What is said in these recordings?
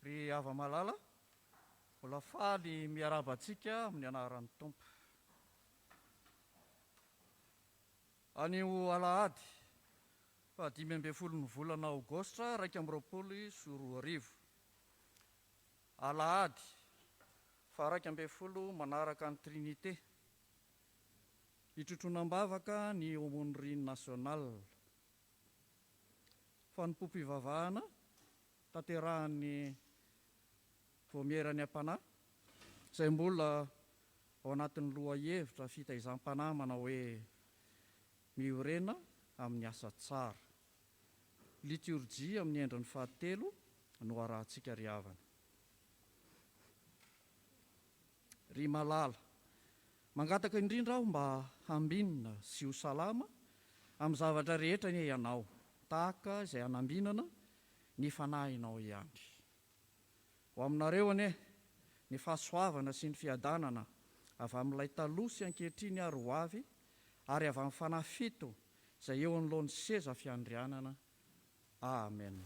Ry ava-malala, mbola faly miaraba antsika amin'ny anaran'ny Tompo. Anio alahady, 15 ny volana aogositra 2024. Alahady, 12 manaraka ny Trinité. Itrotronam-bavaka ny aumônerie nationale. Fanompoam pivavahana, tanterahan'ny voamierany am-panahy, izay mbola ao anatin'ny lohahevitra fitaizam-panahy manao hoe miorena amin'ny asa tsara. Liturgia amin'ny endriny 7 no arahantsika ry havana. Ry malala, mangataka indrindra aho mba hambinina sy ho salama amin'ny zavatra rehetra ny ianao, tahaka izay hanambinana ny fanahinao ihany. Ho aminareo anie, ny fahasoavana sy ny fiadanana avy amin'ilay taloha sy ankehitriny ary ho avy, ary avy amin'ny fanafito izay eo anoloan'ny seza fiandrianana. Amen.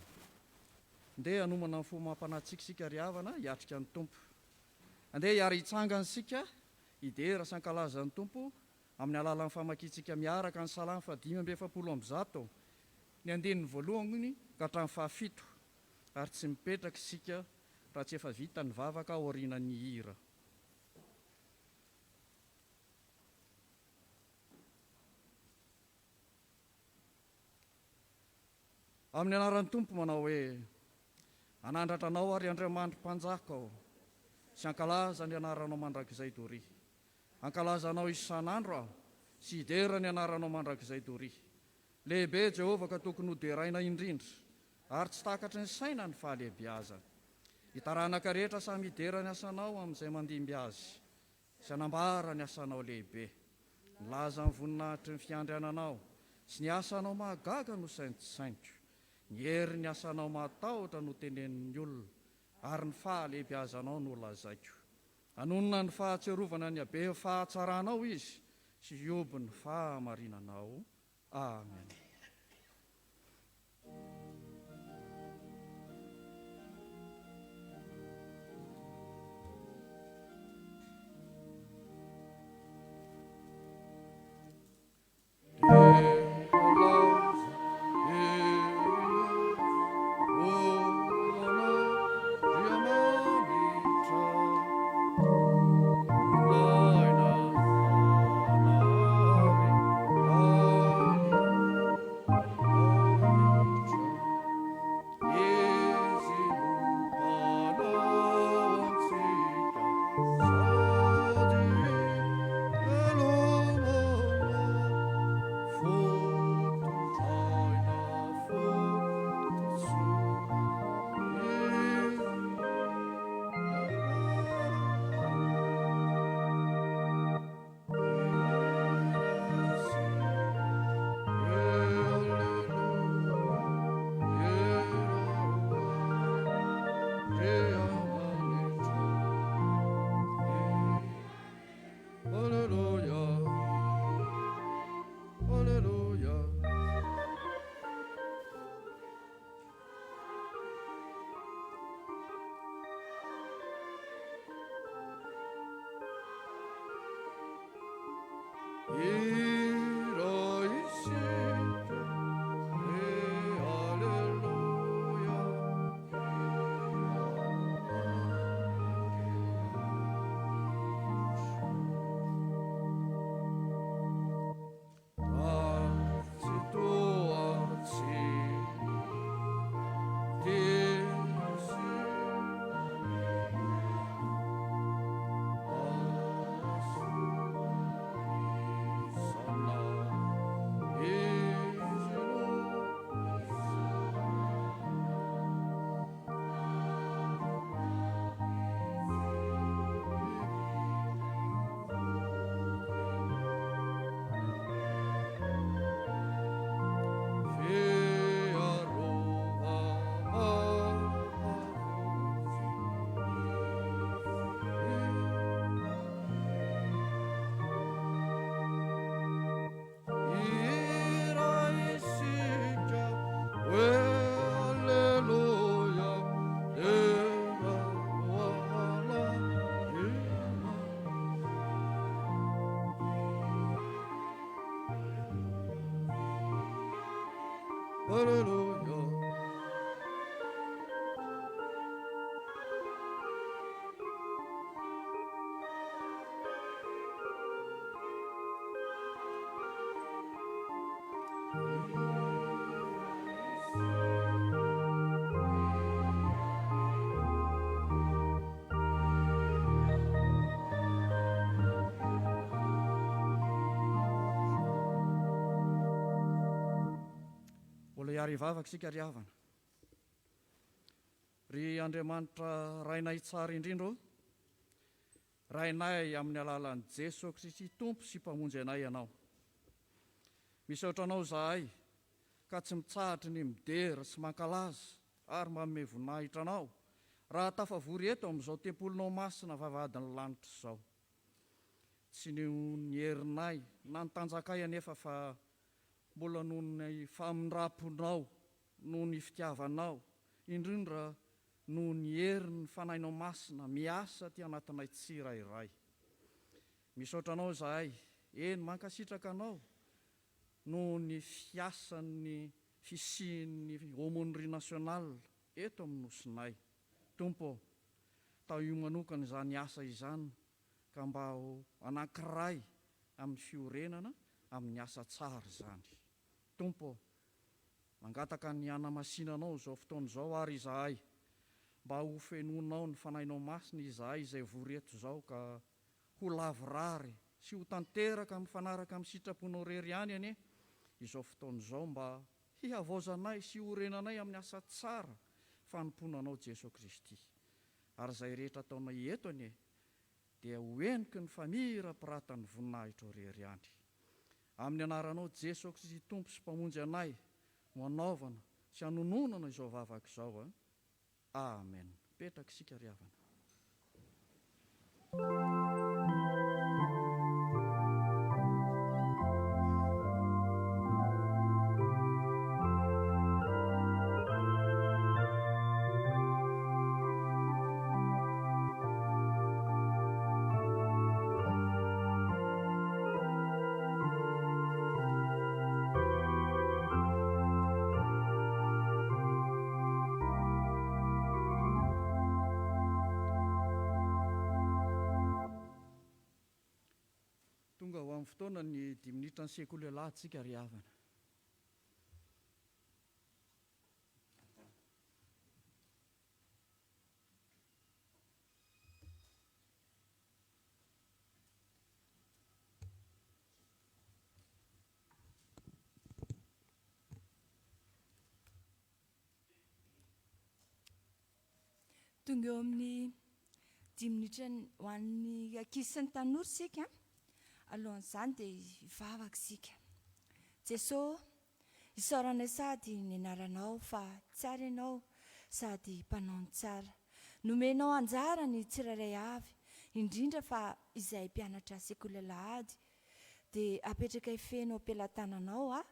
Andeha hanomana ny fomam-panatsikisika ry havana hiatrika ny Tompo. Andeha hiary hitsangana sika hidera sy hankalazan'ny Tompo amin'ny alalan'ny famakiantsika miaraka ny salamy 570 ny andinin'ny voalohany ka hatramin'ny 7, ary tsy mipetraka sika raha tsy efa vita ny vavaka ao aorian'ny hira. Amin'ny anaran'ny Tompo manao hoe: anandratra anao ary Andriamanitra mpanjaka aho, sy ankalaza ny anaranao mandrakizay dory. Ankalazanao isan'andro aho, sy hidera ny anaranao mandrakizay dory. Lehibe Jehovah ka tokony ho deraina indrindra, ary tsy takatry ny saina ny fahalehibiazana. Hitaranaka rehetra samy hidera ny asanao amin'izay mandimby azy, sy hanambara ny asanao lehibe. Nilaza ny voninahitry ny fiandriananao, sy ny asanao mahagaga no saintsaintso. Ny hery ny asanao matahotra no tenenin'ny olona, ary ny fahalehibiazanao no lazaiko. Anonona ny fahatserovana ny habe fahatsaranao izy, sy hioby ny fahamarinanao. Amen. Mbola hiary vavaka sika ry havana. Ry Andriamanitra rainay tsara indrindra, rainay amin'ny alalan'i Jesosy Kristy Tompo sy mpamonjy anay ianao. Misaotra anao zahay ka tsy mitsahatra ny midera sy mankalaza ary manome voninahitra anao raha tafavory eto amin'izao tempolinao masina vavahadin'ny lanitra izao. Tsy ny herinay na ny tanjakay anefa fa mbola noho ny famindraponao, noho ny fitiavanao, indrindra noho ny herin'ny fanahinao masina miasa ty anatinay tsirairay. Misaotra anao zahay, eny mankasitraka anao noho ny fiasan'ny fisian'ny aumônerie nationale eto amin'ny nosinay. Tompo, tao io manokana izany asa izany ka mba ho anankiray amin'ny fiorenana amin'ny asa tsara izany. Tompo, mangataka ny hanamasinanao izao fotoana izao ary izahay, mba ho fenonao ny fanahinao masina izahay izay vory eto izao ka ho lavorary sy ho tanteraka mifanaraka amin'ny sitraponao rery ihany ane izao fotoana izao mba hihavaozanay sy horenanay amin'ny asa tsara fanomponanao Jesosy Kristy. Ary izay rehetra ataonay eto ane dia hoeniky ny famira-piratany voninahitra rery ihany. Amin'ny anaranao Jesosy Kristy Tompo sy mpamonjy anay ho anaovana sy hanononana izao vavaka izao. Amen. Petraka sika ry havana. Tonga ho amin'ny fotoana ny 10 minitra ny sekolelatsika ry havana. Tonga eo amin'ny 10 minitra ho an'ny ankizy sy ny tanora sika. Alohan'izany dia hivavaka sika. Jesosy, isaoranay sady ny anaranao fa tsara ianao sady mpanao ny tsara. Nomenao anjara ny tsirairay avy, indrindra fa izay mpianatra sekoly alahady dia apetraka ifenao am-pelatananao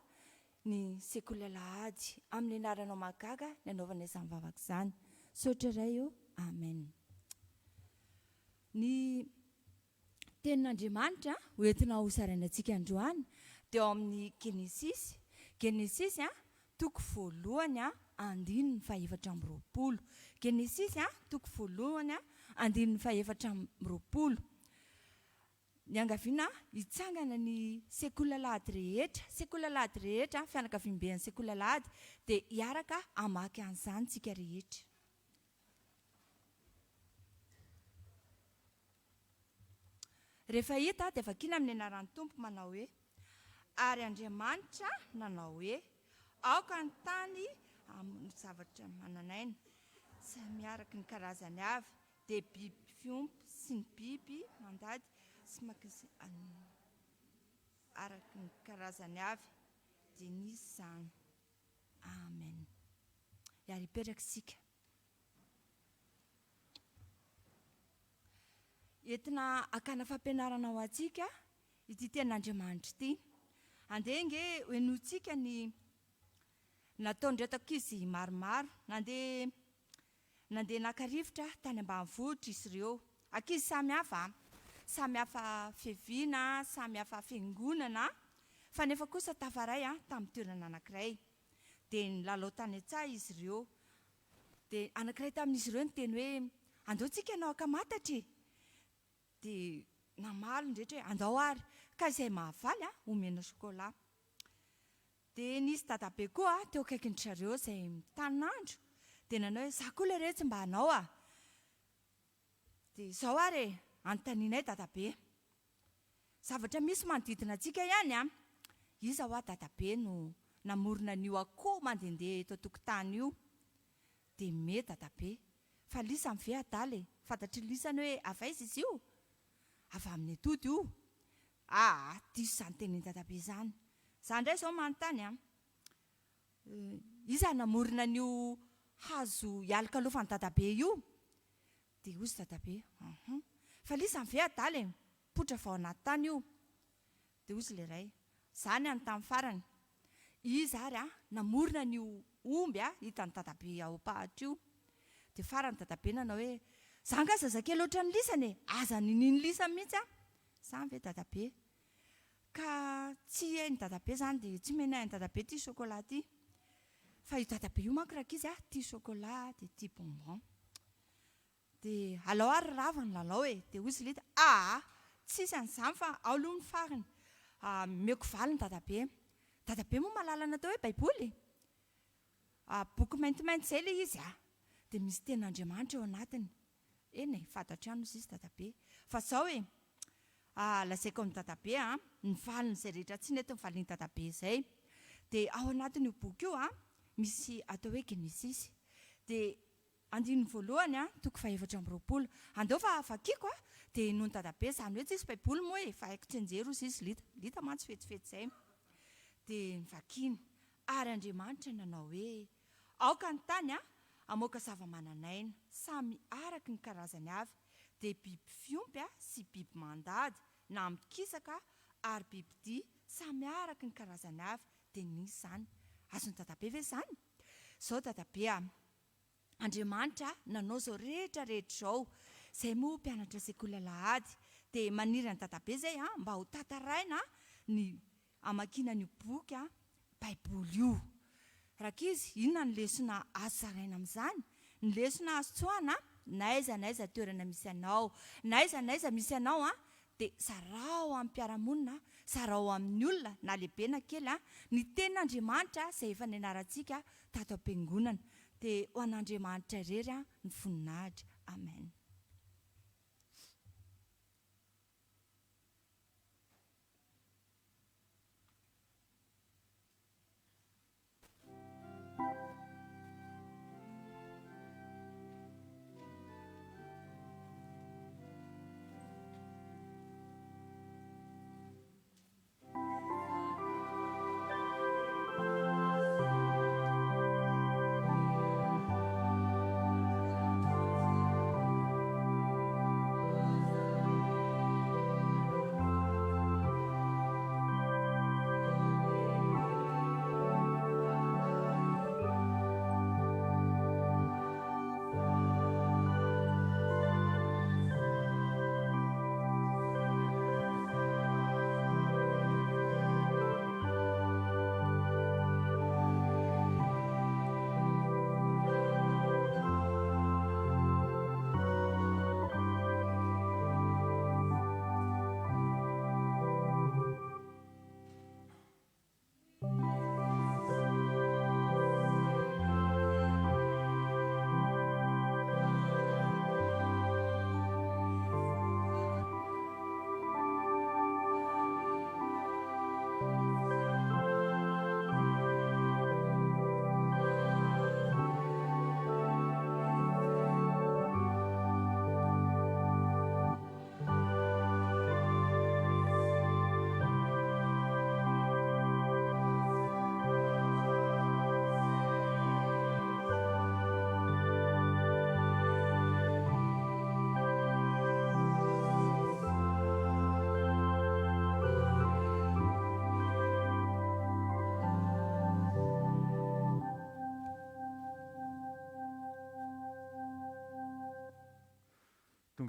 ny sekoly alahady. Amin'ny anaranao magaga ny anaovana izany vavaka izany. Saotra iray io. Amen. Ny tenin'Andriamanitra hoentina ho sarainantsika androany dia ao amin'ny Genesisy toko voalohany andininy fahaefatra amby roapolo. Genesisy toko voalohany andininy fahaefatra amby roapolo. Ny angaviana hitsangana ny sekolalahady rehetra, fianakaviam-ben'ny sekolalahady dia hiaraka hamaky an'izany tsika rehetra. Rehefa hita dia vakiana amin'ny anaran'ny Tompo manao hoe: ary Andriamanitra nanao hoe aoka ny tany amin'ny zavatra mananaina miaraka ny karazany avy, dia biby fiompy sy ny biby mandady sy araka ny karazany avy, dia nisy izany. Amen. Ary hipetraka isika. Entina hakana fampianarana ho antsika ity tenin'Andriamanitra ity. Andeha nge hoenointsika ny nataondreto ankizy maromaro. Nandeha naka-rivotra tany ambanivohitra izy ireo. Ankizy samy hafa fiaviana, samy hafa fiangonana, fa nefa kosa tafaray tamin'ny toerana anankiray. Dia nilalao tany an-tsaha izy ireo. Dia anankiray tamin'izy ireo niteny hoe: andao tsika ianao akamatatra e. Dia namaly ny rehetra hoe: andao ary. Ka izay mahavaly omena chocolat. Dia nisy dadabe koa teo akaikin'ny zareo izay mitanandro. Dia nanao hoe: izaho koa ilay retsy mba hanao a. Dia izao ary e, anontanianay dadabe. Zavatra misy manodidina antsika ihany iza ho dadabe no namorona an'io akoho mandehandeha eto an-tokotany io. Dia me dadabe, fa lisany ve adaly e? Fantatry lisany hoe avaiza izy io? Avy amin'ny atody io. Diso izany tenin dadabe izany. Za indray izao manontany iza namorona an'io hazo hialokalofan'ny dadabe io? Dia hozy dadabe: fa lisany ve adaly e? Poitra vao anaty tany io. Dia hozy ilay iray: izany any tamin'ny farany. Iza ary namorona an'io omby hitan'ny dadabe ao am-pahatra io. Dia farany dadabe nanao hoe: za nga zazakely ohatran'ny lisany e, aza nininy lisany mihitsy izany ve dadabe? Ka tsy hain'ny dadabe izany dia tsy menahin'ny dadabe tia chocolat ity. Fa io dadabe io manko raha izy tia chocolat dia tia bonbon. Dia alao ary rava ny lalao e. Dia hozy lita: tsisy an'izany fa ao aloha ny farany. Meko valy ny dadabe. Dadabe moa mahalala natao hoe baiboly. Boky maintimainty izay ilay izy dia misy tenin'Andriamanitra eo anatiny. Eny e, fantatra ihany izy dadabe. Fa izao e, lazaiko amin'ny dadabe ny valiny izay rehetra tsy nety ny valian'ny dadabe izay. Dia ao anatin'io boky io misy atao hoe Genesisy. Dia andininy voalohany toko fahaefatra amby roapolo. Andao fa vakiako dia nohon dadabe izany hoe tsisy baiboly moa e, fa haiko tsenjero hozy izy lita mantsy fetifety izay. Dia nivakiany: ary Andriamanitra nanao hoe aoka ny tany amoaka zava-mananaina samy araka ny karazany avy, dia biby fiompy sy biby mandady na mikisaka ary bibidia samy araka ny karazany avy, dia nisy izany. Azony dadabe ve izany? Izao dadabe Andriamanitra nanao izao rehetra izao. Izay moa mpianatra sekolalahady dia maniry ny dadabe izay mba ho tantaraina ny hamakiana an'io boky baiboly io. Rakizy, inona ny lesona azo saraina amin'izany? Ny lesona azo tsoana: n'aiza toerana misy anao, n'aiza misy anao dia sarao amin'ny mpiaramonina, sarao amin'ny olona na lehibe na kely ny tenin'Andriamanitra izay efa nianarantsika tato am-piangonana. Dia ho an'Andriamanitra irery ny voninahitra. Amen.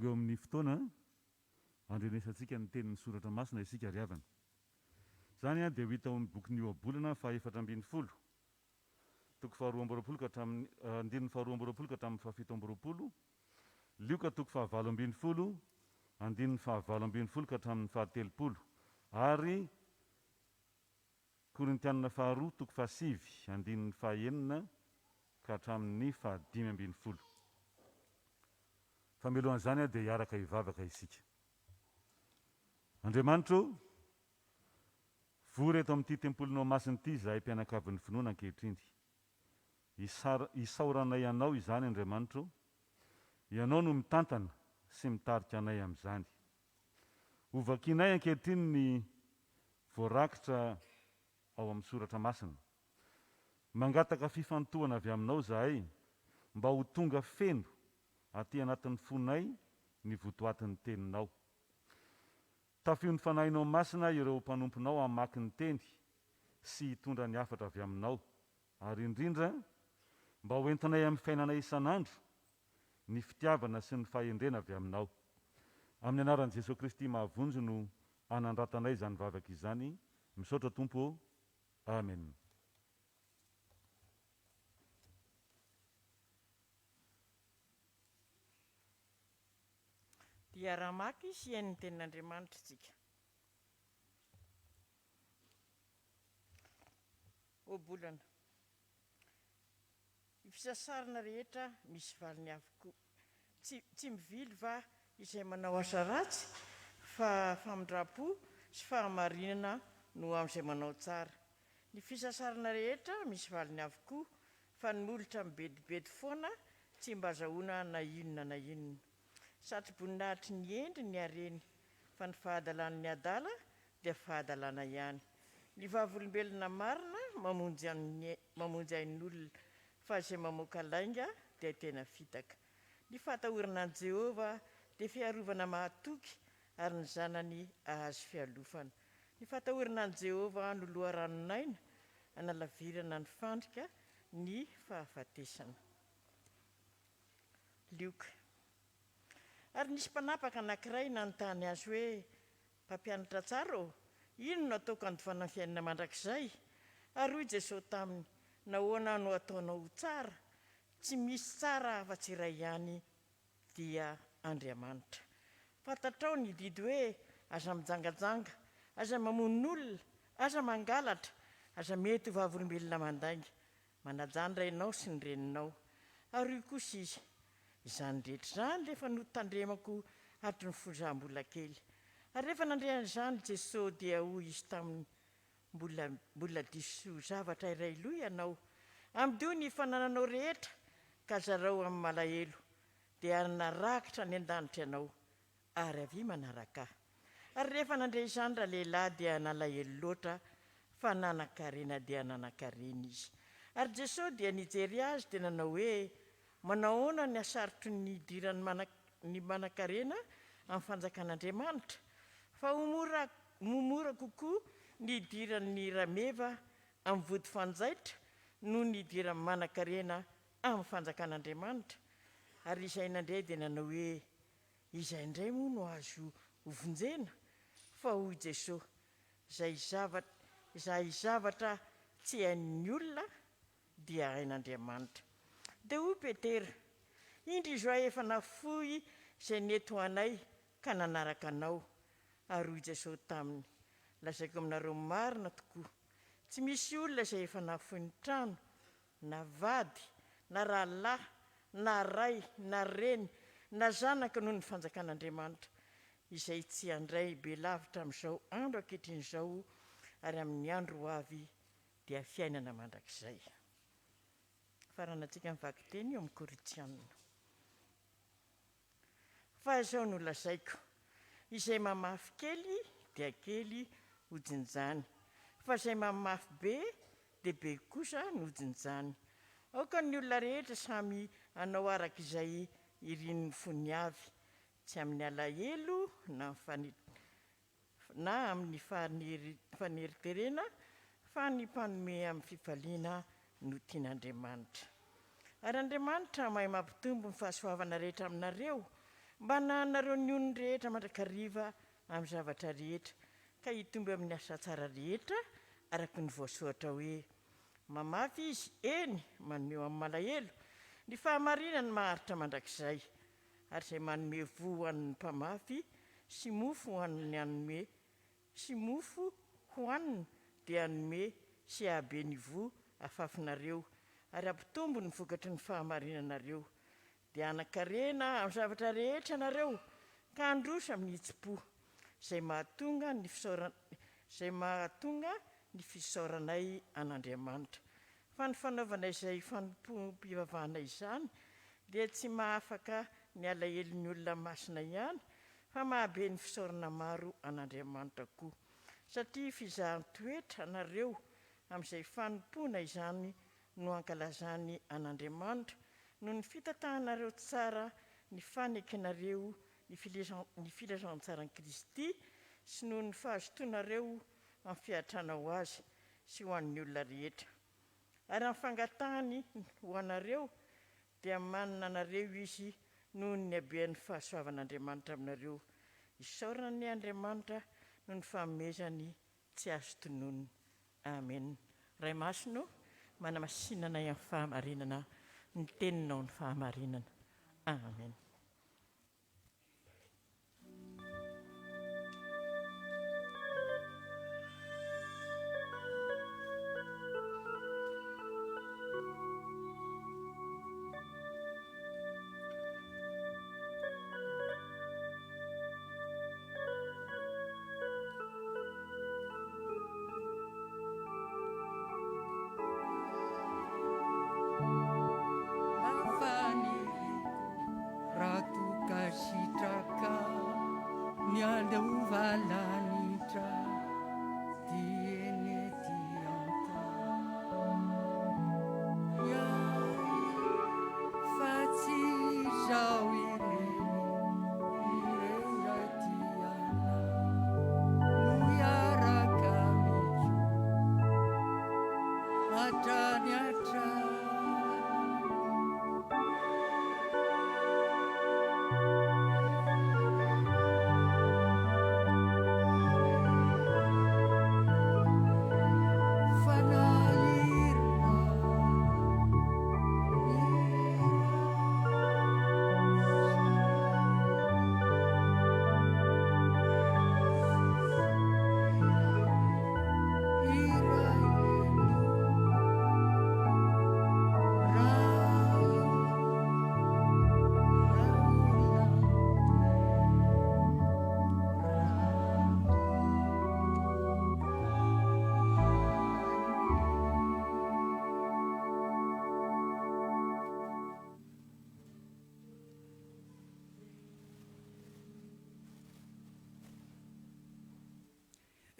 tonga eo amin'ny fotoana andrenesantsika ny tenin'ny soratra masina isika riavana. Zany dia ho hita ao amin'ny boky ny oabolana fa 412 toko faharoa amby roapolo ka hatramin'ny andininy faharoa amby roapolo ka hatramin'ny fahafito amby roapolo, lioka toko fahavalo ambin'ny folo, andininy fahavalo ambin'ny folo ka hatramin'ny fahatelopolo, ary Korintianina faharoa toko fahasivy andininy fahaenina ka hatramin'ny fahadimy ambin'ny folo. Fa mialohan'izany dia hiaraka hivavaka isika. Andriamanitro, vory eto amin'ity tempolinao masina ity izahay mpianakavin'ny finoana ankehitriny. Isaoranay anao izany Andriamanitro, ianao no mitantana sy mitarika anay amin'izany. Hovakinay ankehitriny ny voarakitra ao amin'ny soratra masina. Mangataka fifantohana avy aminao zahay mba ho tonga feno aty anatin'ny fonay ny votoatin'ny teninao. Tafio ny fanahinao masina ireo mpanomponao hamaky ny teny sy hitondra ny hafatra avy aminao, ary indrindra mba ho entinay amin'ny fiainana isan'andro ny fitiavana sy ny fahendrena avy aminao. Amin'ny anaran'i Jesosy Kristy mahavonjy no anandratanay izany vavaka izany. Misaotra Tompo. Amen. Dia raha maky sy hain'ny tenin'Andriamanitra tsika. Oabolana. Ny fisasarana rehetra misy valiny avokoa. Tsy mivily va izay manao asa ratsy, fa famindram-po sy fahamarinana no amin'izay manao tsara. Ny fisasarana rehetra misy valiny avokoa, fa ny molotra mibedibedy foana tsy mba azahoana na inona na inona. Satroboninahitry ny endry ny hareny, fa ny fahadalan'ny adala dia fahadalana ihany. Ny vavolombelona marina mamonjy ain'olona, fa izay mamoaka lainga dia tena fitaka. Ny fahatahorana an'i Jehovah dia fiarovana mahatoky, ary ny zanany ahazo fialofana. Ny fahatahorana an'i Jehovah no loharanon-aina, analavirana ny fandrika ny fahafatesana. Lioka. Ary nisy mpanapaka anankiray nanontany azy hoe, mpampianatra tsara ô, ino no ataoko andofana ny fiainana mandrakizay? Ary hoy Jesosy taminy, nahoana no ataonao tsara? Tsy misy tsara afa-tsy iray ihany, dia Andriamanitra. Fantatrao ny didy hoe, aza mijangajanga, aza mamon'olona, aza mangalatra, aza mety ho vavolombelona mandainga, manajandra ianao sy ny reninao. Ary io kosa izy, izany rehetra izany rehefa notandremako hatry ny fozahambola kely. Ary rehefa nandrean'izany Jesosy dia hoy izy taminy, mbola diso zavatra iray loha ianao. Amdio ny fanananao rehetra ka zarao amin'ny malahelo, dia narakitra ny an-danitra ianao, ary avy manaraka ahy. Ary rehefa nandre izany rahalehilahy dia nalahelo loatra, fa nanan-karena dia nanan-karena izy. Ary Jesosy dia nijery azy dia nanao hoe, manahoana ny asarotry ny idiran'ny ny manan-karena amin'ny fanjakan'Andriamanitra, fa mora kokoa ny idiran'ny rameva amin'ny vody fanjaitra no ny idiran'ny manan-karena amin'ny fanjakan'Andriamanitra. Ary izay nandray dia nanao hoe, izay indray moa no azo hovonjena, fa hoy Jesosy, izay zavatra tsy hain'ny olona dia hain'Andriamanitra. Dia hoy Petera, indry izo aho efa nafoy izay neto anay ka nanaraka anao. Ary hoy Jesosy taminy, lazaiko aminareo marina tokoa, tsy misy olona izay efa nafoy ny trano, na vady, na rahalahy, na ray, na reny, na zanaka noho ny fanjakan'Andriamanitra, izay tsy handray be lavitra amin'izao andro ankehitriny, ary amin'ny andro ho avy dia fiainana mandrakizay. Faranantsika mivaky teny eo amin'ny Korintianina. Fa izao no lazaiko, izay mamafy kely dia kely hojinjany, fa izay mamafy be dia be kosa no hojinjany. Aoka ny olona rehetra samy hanao araka izay irin'ny fony avy, tsy amin'ny alahelo na amin'ny faneriterena, fa ny mpanome amin'ny fifaliana no tian'Andriamanitra. Ary Andriamanitra mahay mampitombo ny fahasoavana rehetra aminareo mba nanareo ny ony rehetra mandrakariva amin'ny zavatra rehetra ka hitomby amin'ny asa tsara rehetra araka ny voasoatra hoe mamafy izy eny manome amin'ny malahelo ny fahamarinany maharitra mandrakizay ary izay manome vo ho an'ny mpamafy sy mofo ho an'ny anome sy mofo ho aniny dia anome sy ahabe ny vo afafinareo ary ampitombo ny vokatry ny fahamarinanareo dia anakarena amin'ny zavatra rehetra nareo ka androso amin'ny hitsi-po izay mahatonga ny fisaoranay an'Andriamanitra fa ny fanaovana izay Fanompoam pivavahana izany dia tsy mahafaka ny alahelin'ny olona masina ihany fa mahabe ny fisaorana maro an'Andriamanitra koa satria fizahan-toetra nareo amin'izay fanompoana izany no ankalazany an'Andriamanitra no ny fitantahanareo tsara ny fanekenareo ny filazantsarany Kristy sy noho ny fahazotoanareo amin'ny fiatrana ho azy sy ho an'ny olona rehetra ary amin'ny fangatahany ho anareo dia manana anareo izy noho ny habean'ny fahasoavan'Andriamanitra aminareo isaorana ny Andriamanitra noho ny fanomezany tsy azo tonoana. Amen. Ray masino manamasinana amin'ny fahamarinana ny teninao ny fahamarinana. Amen.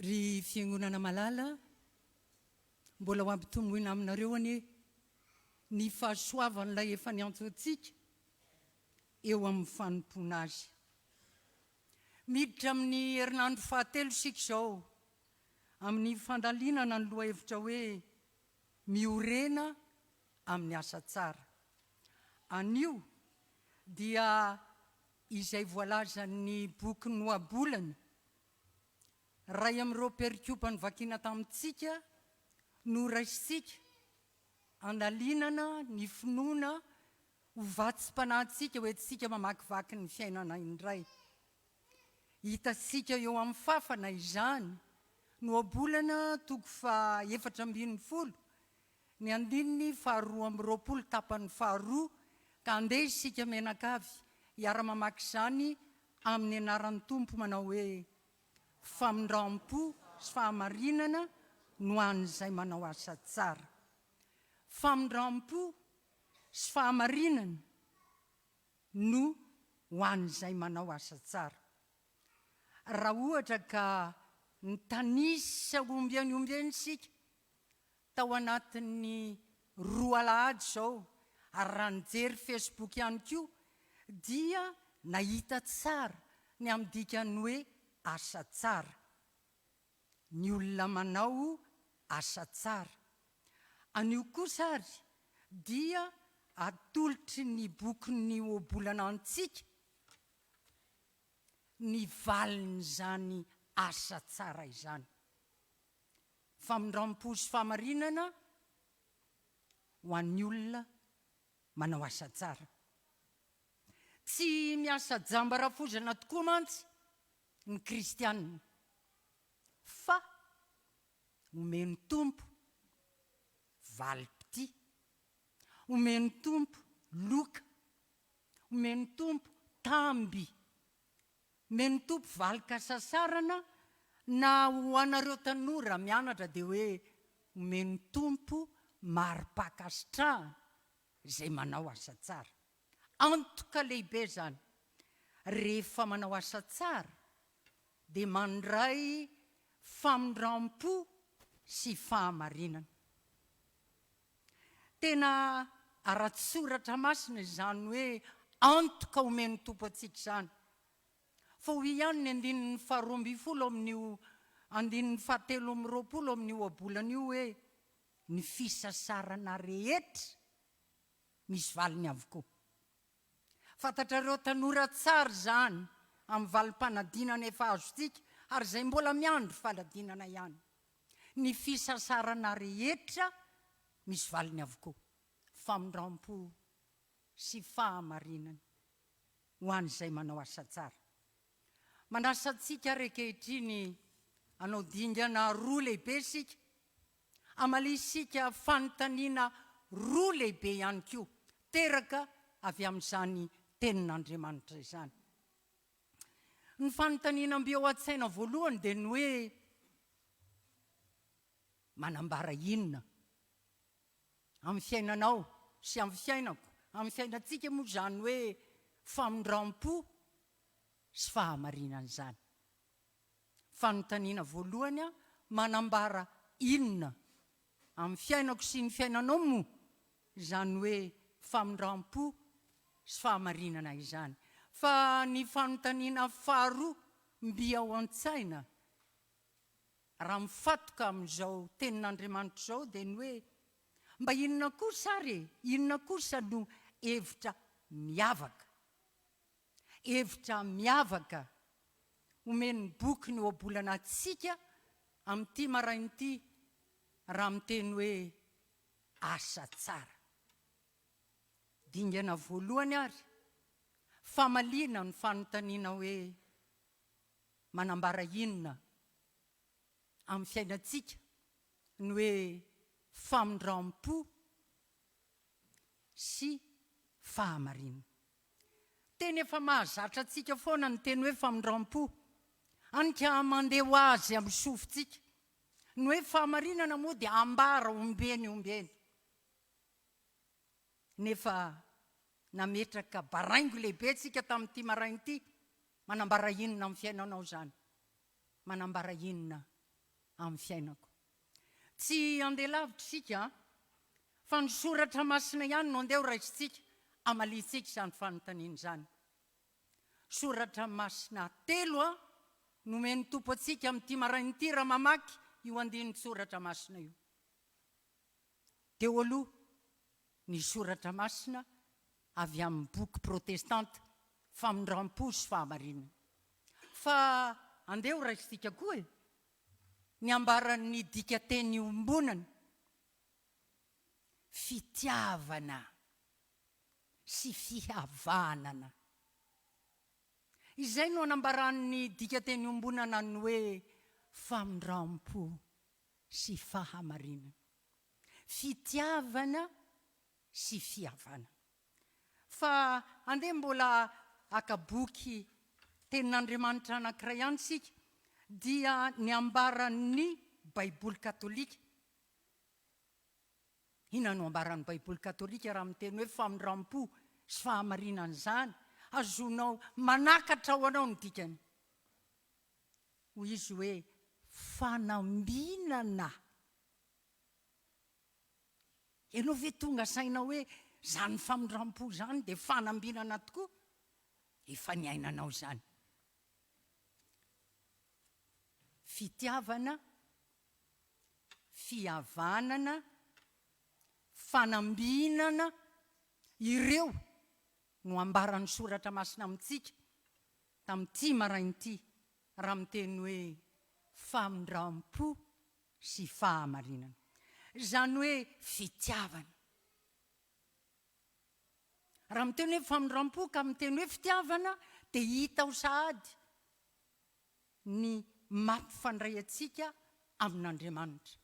Ry fiangonana malala mbola ho ampitomboina aminareo anie ny fahasoavan'ilay efa niantso antsika eo amin'ny fanompoana azy. Miditra amin'ny herinandro fahatelo isika izao amin'ny fandalinana ny loha hevitra hoe miorena amin'ny asa tsara. Anio dia izay voalazan'ny boky Noabolana ray amin'ireo perikopa ny vakina tamintsika no raisitsika andalinana ny finoana ho vatsim-panahintsika hoe tsika mamakivaky ny fiainana indray. Hitasika eo amin'ny fafana izany Noabolana toko fa 4:40 ny andininy 2:20 tapany 2 ka andeha isika menakavy hiara-mamaky izany amin'ny anaran'ny Tompo manao hoe famondram-po sy fahamarinana no an'izay manao asa tsara. Famondram-po sy fahamarinana no ho an'izay manao asa tsara. Raha ohatra ka ny tanisa ombiany isika tao anatin'ny 2 alahady izao ary raha nijery Facebook ihany koa dia nahita tsara ny amin'ny dikany hoe asa tsara. Ny olona manao asa tsara. Anio kosa ary dia atolotry ny boky ny obolana antsika ny valiny zany asa tsara izany. Famondram-po sy fahamarinana ho an'ny olona manao asa tsara. Tsy miasa jambarafozana tokoa mantsy ny kristianina, fa omeny tompo valim-pity, omeny tompo loka, omeny tompo tamby, omeny tompo valika sasarana, na ho anareo tanora mianatra dia hoe omeny tompo marim-pakasitrahana izay manao asa tsara. Antoka lehibe zany, rehefa manao asa tsara dia mandray famondram-po sy fahamarinana. Tena ara-tsoratra masina izany hoe antoka omeny tompo antsika izany. Fa hoy ihany ny 12 amin'io 17 amin'io abolana io hoe ny fisasarana rehetra misy valiny avokoa. Fantatrareo tanora tsara zany amin'ny valim-panadinana efa azontsika ary izay mbola miandry fanadinana ihany. Ny fisasarana rehetra misy valiny avokoa. Famondram-po sy fahamarinana ho an'izay manao asa tsara. Manasa antsika rekehitriny hanao dingana roa lehibe sika, amalisika fanontaniana roa lehibe ihany koa, teraka avy amin'izany tenin'Andriamanitra izany. Ny fanontaniana mbeo an-tsaina voalohany dia ny hoe manambara inona amin'ny fiainanao sy amin'ny fiainako, amin'ny fiainantsika moa zany hoe famondram-po sy fahamarinana izany. Fanontaniana voalohany manambara inona amin'ny fiainako sy ny fiainanao moa izany hoe famondram-po sy fahamarinana izany. Fa ny fanontaniana faharoa mby ao an-tsaina raha mifatoka amin'izao tenin'Andriamanitra izao dia ny hoe mba inona kosa ary inona kosa no hevitra miavaka. Hevitra miavaka omeny boky ny oabolana antsika amin'ity marain'ity raha miteny hoe asa tsara. Dingana voalohany ary, famaliana ny fanontaniana hoe manambara inona amin'ny fiainantsika ny hoe famondram-po sy fahamarinana. Teny efa mahazatra antsika foana ny teny hoe famondram-po, anika mandeha ho azy amin'ny sofintsika. Ny hoe fahamarinana moa dia ambara ombeny. Nefa nametraka baraingo lehibe tsika tamin'ity marain'ity, manambara inona amin'ny fiainanao zany, manambara inona amin'ny fiainako. Tsy andeha lavitra sika, fa ny soratra masina ihany no andeha ho raisitsika amalitsika izany fanontaniana izany. Soratra masina 3 nomeny tompo antsika amin'ity marain'ity raha mamaky io andinin'ny soratra masina io. Teo aloha ny soratra masina avy amin'ny boky protestanta famondram-po sy fahamarinana. Fa andeha ho raisitsika koa ny ambaran'ny dika teny iombonana, fitiavana sy fihavanana. Izay no anambaran'ny dika teny iombonana ny hoe famondram-po sy fahamarinana. Fitiavana sy fihavana. Fa andeha mbola aka boky tenin'Andriamanitra anankiray ihany sika, dia ny ambaran'ny baiboly katolika. Inona no ambaran'ny baiboly katolika raha miteny hoe famondram-po sy fahamarinana izany? Azonao manakatra ho anao ny dikany. Hoy izy hoe fanambinana. Ianao ve tonga saina hoe zany famondram-po zany dia fanambinana tokoa? Efa ny ainanao zany. Fitiavana, fihavanana, fanambinana, ireo no ambaran'ny soratra masina amintsika tamin'ity marain'ity raha miteny hoe famindram-po sy fahamarinana. Izany hoe fitiavana. Raha miteny hoe famindram-po ka miteny hoe fitiavana dia hita ho sahady ny mampifandray antsika amin'Andriamanitra.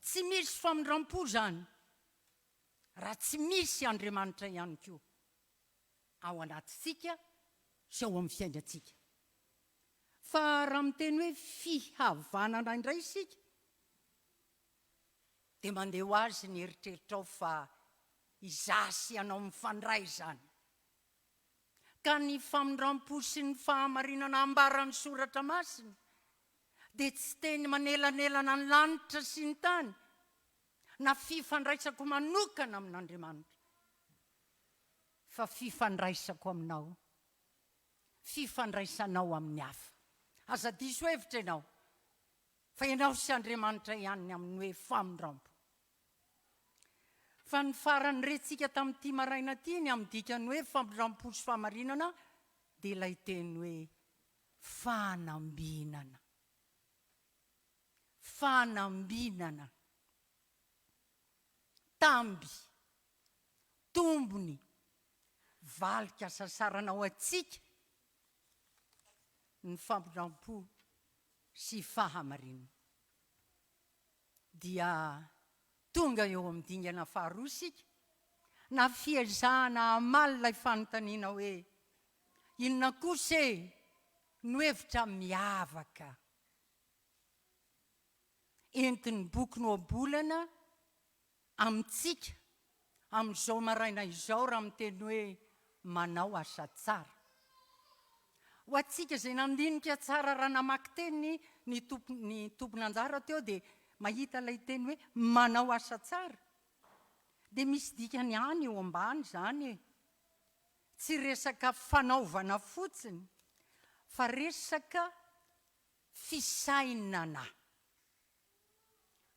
Tsy misy famindram-po zany raha tsy misy Andriamanitra ihany koa ao anatintsika sy ao amin'ny fiainantsika. Fa raha miteny hoe fihavanana indray isika dia mandeha ho azy ny eritreritra ao fa izasy ianao mifandray zany. Ka ny famindram-po sy ny fahamarinana ambaran'ny soratra masina dia tsy teny manelanelana ny lanitra sy ny tany na fifandraisako manokana amin'Andriamanitra, fa fifandraisako aminao, fifandraisanao amin'ny hafa. Aza diso hevitra ianao fa ianao sy Andriamanitra ihany amin'ny hoe famindram-po. Fa ny farany rentsika tamin'ity maraina ity ny amin'ny dikany hoe famindram-po sy fahamarinana dia ilay teny hoe fanambinana. Fanambinana. Tamby, tombony, valika sasaranao atsika ny famindram-po sy fahamarinana. Dia tonga eo amin'ny dingana faharoa isika na fiezahana hamaly ilay fanontaniana hoe inona kosa no hevitra miavaka entin'ny boky noabolana amintsika amin'izao maraina izao raha miteny hoe manao asa tsara. Ho atsika izay nandinika tsara raha namaky teny ny tompon'anjara teo dia mahita ilay teny hoe manao asa tsara. Dia misy dikany any eo ambany zany e. Tsy resaka fanaovana fotsiny fa resaka fisainana.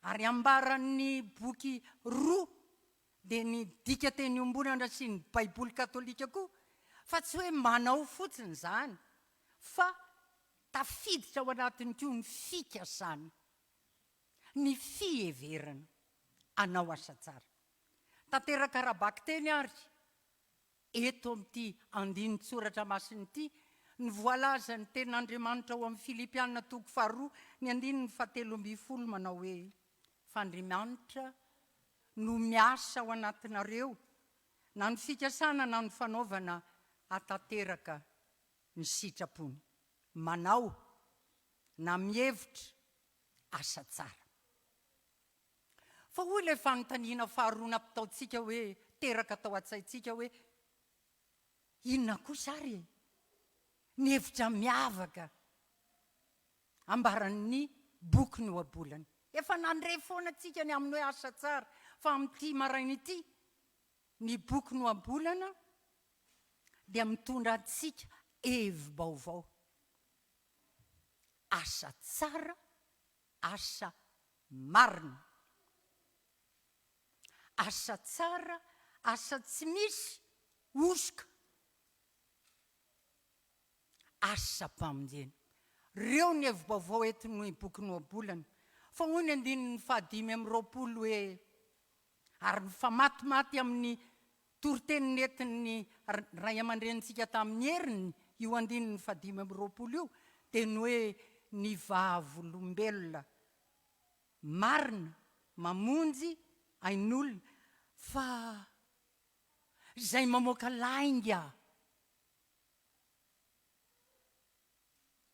Ary ambaran'ny boky roa dia ny dika teny ombonana sy ny baiboly katolika koa fa tsy hoe manao fotsiny zany fa tafiditra ao anatiny koa ny fikasana, ny fiheverana anao asa tsara. Tanteraka rahabaky teny ary eto amin'ity andinin-tsoratra masina ity ny voalaza ny tenin'Andriamanitra ao amin'ny Filipianina toko faharoa ny 7:10 manao hoe f'Andriamanitra no miasa ao anatinareo na ny fikasana na ny fanaovana hatanteraka ny sitrapony, manao na mihevitra asa tsara. Fa hoy ilay fanontaniana faharoa nampitaontsika hoe teraka tao an-tsaintsika hoe inona kosa ary ny hevitra miavaka ambaran'ny boky noabolana. Efa nandre foana antsika ny amin'ny hoe asa tsara fa amin'ity maraina ity ny boky noabolana dia mitondra antsika hevi-baovao. Asa tsara, asa marina. Asa tsara, asa tsy misy osika. Asa mpamonjena. Reo ny hevi-baovao etin'ny boky noabolana. Fa hoy ny 5:20 hoe ary ny famatimaty amin'ny toroteny nentin'ny ray aman-drenitsika tamin'ny heriny io 5:20 io dia ny hoe ny vavolombelona marina mamonjy ain'olona fa izay mamoaka lainga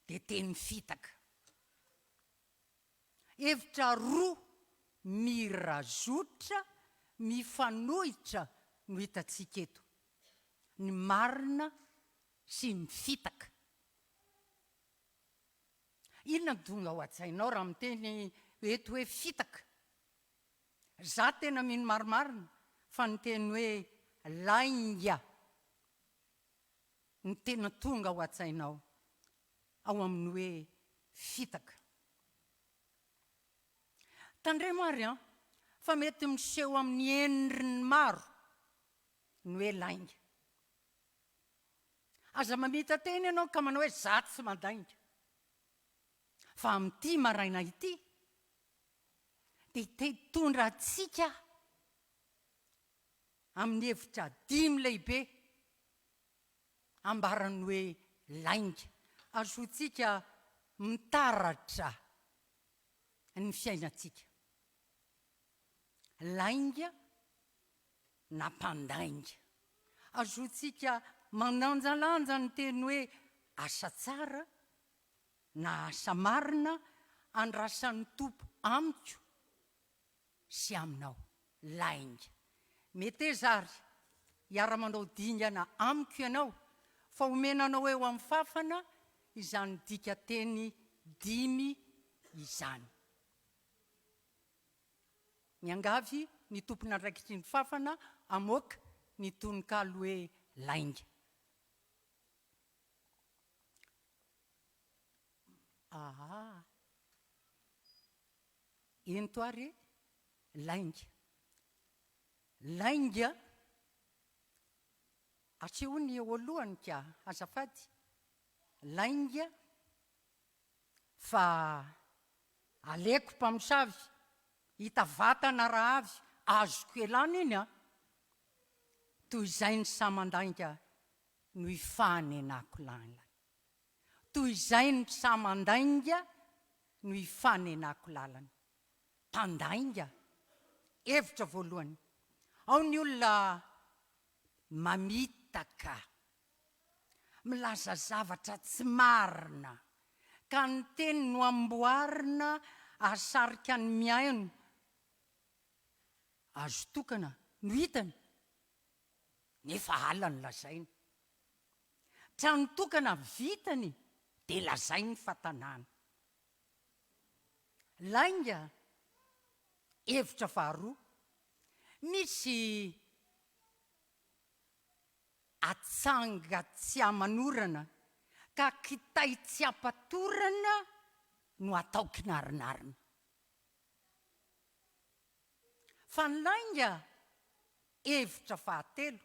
dia teny fitaka. Hevitra roa mirazotra, mifanohitra no hitantsika eto. Ny marina sy ny fitaka. Inona tonga ao an-tsainao raha miteny eto hoe fitaka? Za tena mino marimarina fa ny teny hoe lainga ny tena tonga ao an-tsainao ao amin'ny hoe fitaka. Tandremo ary fa mety miseho amin'ny endriny maro ny hoe lainga. aza mamita teny ianao ka manao hoe zaty sy mandainga. Fa amin'ity maraina ity dia tetondra antsika amin'ny hevitra dimy lehibe ambarany hoe lainga. Azotsika mitaratra ny fiainantsika. Lainga na mpandainga. Azotsika mananjalanja ny teny hoe asa tsara na asa marina andrasan'ny tompo amiko sy aminao. Lainga. Mety zary hiara-manao dingana amiko ianao fa omenanao eo amin'ny fafana izany dika teny dimy izany. Miangavy ny tompona andraikitry ny fafana amoaka ny tononkalo hoe lainga. Ento ary lainga. Lainga atsehony eo alohany ka azafady. Lainga fa aleko mpamosavy hita vatana raha avy azoko elana iny toy izay ny samandainga no ifanenako lalana. Toy izay ny samandainga no ifanenako lalana. Mpandainga, hevitra voalohany, ao ny olona mamitaka, milaza zavatra tsy marina, ka ny teny no amboarina asarika ny miaino. Azo tokana no hitany nefa alany lazainy. Trano tokana vitany dia lazainy fatanàna. Lainga, hevitra faharoa, misy atsanga tsy amanorana ka kitay tsy apatorana no atao kinarinarina. Fa ny lainga, hevitra fahatelo,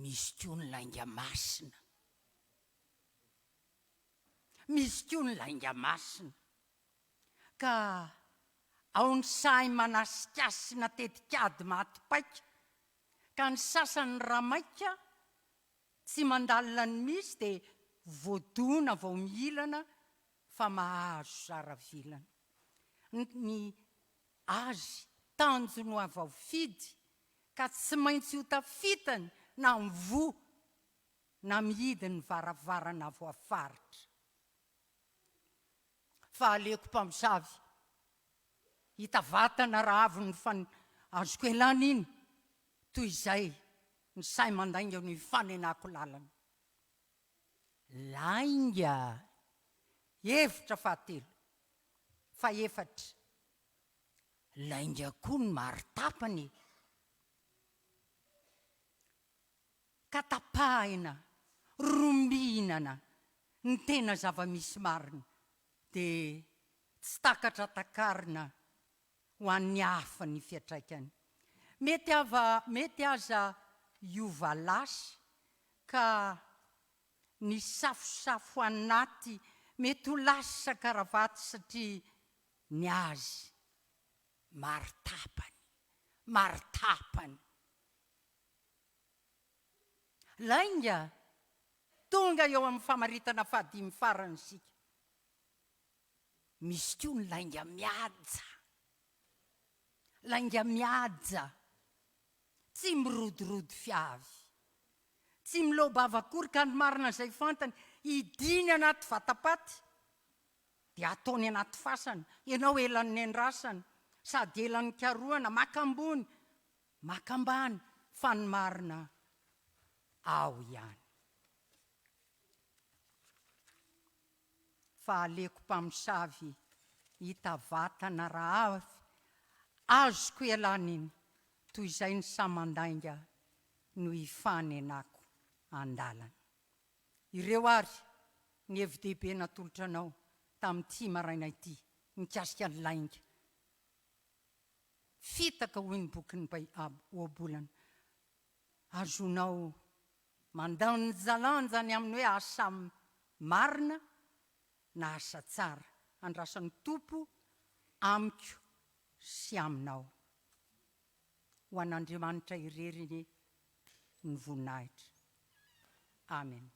misy koa ny lainga masina. Misy koa ny lainga masina ka ao ny sahy manasikasina tetikady matipaika ka ny sasany ramaika tsy mandalina ny misy dia voadona vao miilana fa mahazo sara vilana. Ny azy tanjony ho avao fidy ka tsy maintsy ho tafitany na mivo na mihidy ny varavarana voafaritra. Fa aleko mpamosavy hita vatana raha avy ny azoko elana iny toy izay ny say mandainga no ifanenako lalana. Lainga, hevitra fahatelo. Faefatra, lainga koa ny maritapany. Katapahina, rombinana ny tena zava-misy marina dia tsy takatra takarina ho an'ny hafa ny fiantraikany. Mety aza hiova lasa ka ny safosafo anaty mety ho lasa karavaty satria ny azy maritapany. Lainga, tonga eo amin'ny famaritana fahadimy farany sika. Misy koa ny lainga mihaja. Lainga mihaja, tsy mirodorody fiavy, tsy milobava akory ka ny marina izay fantany hidiny anaty vatapaty dia ataony anaty fasana. Ianao elan'ny andrasana sady elan'ny karohana, makambony, makambany, fa ny marina ao ihany. Fa aleko mpamosavy hita vatana raha avy azoko elana iny toy izay ny samandainga no ifanenako andalana. Ireo ary ny hevi-dehibe natolotra anao tamin'ity maraina ity mikasika ny lainga. Fitaka hoy ny boky ny oabolana, azonao mandao ny jalanjany amin'ny hoe asa marina na asa tsara andrasan'ny tompo amiko sy aminao ho an'Andriamanitra ireriny ny voninahitra. Amen.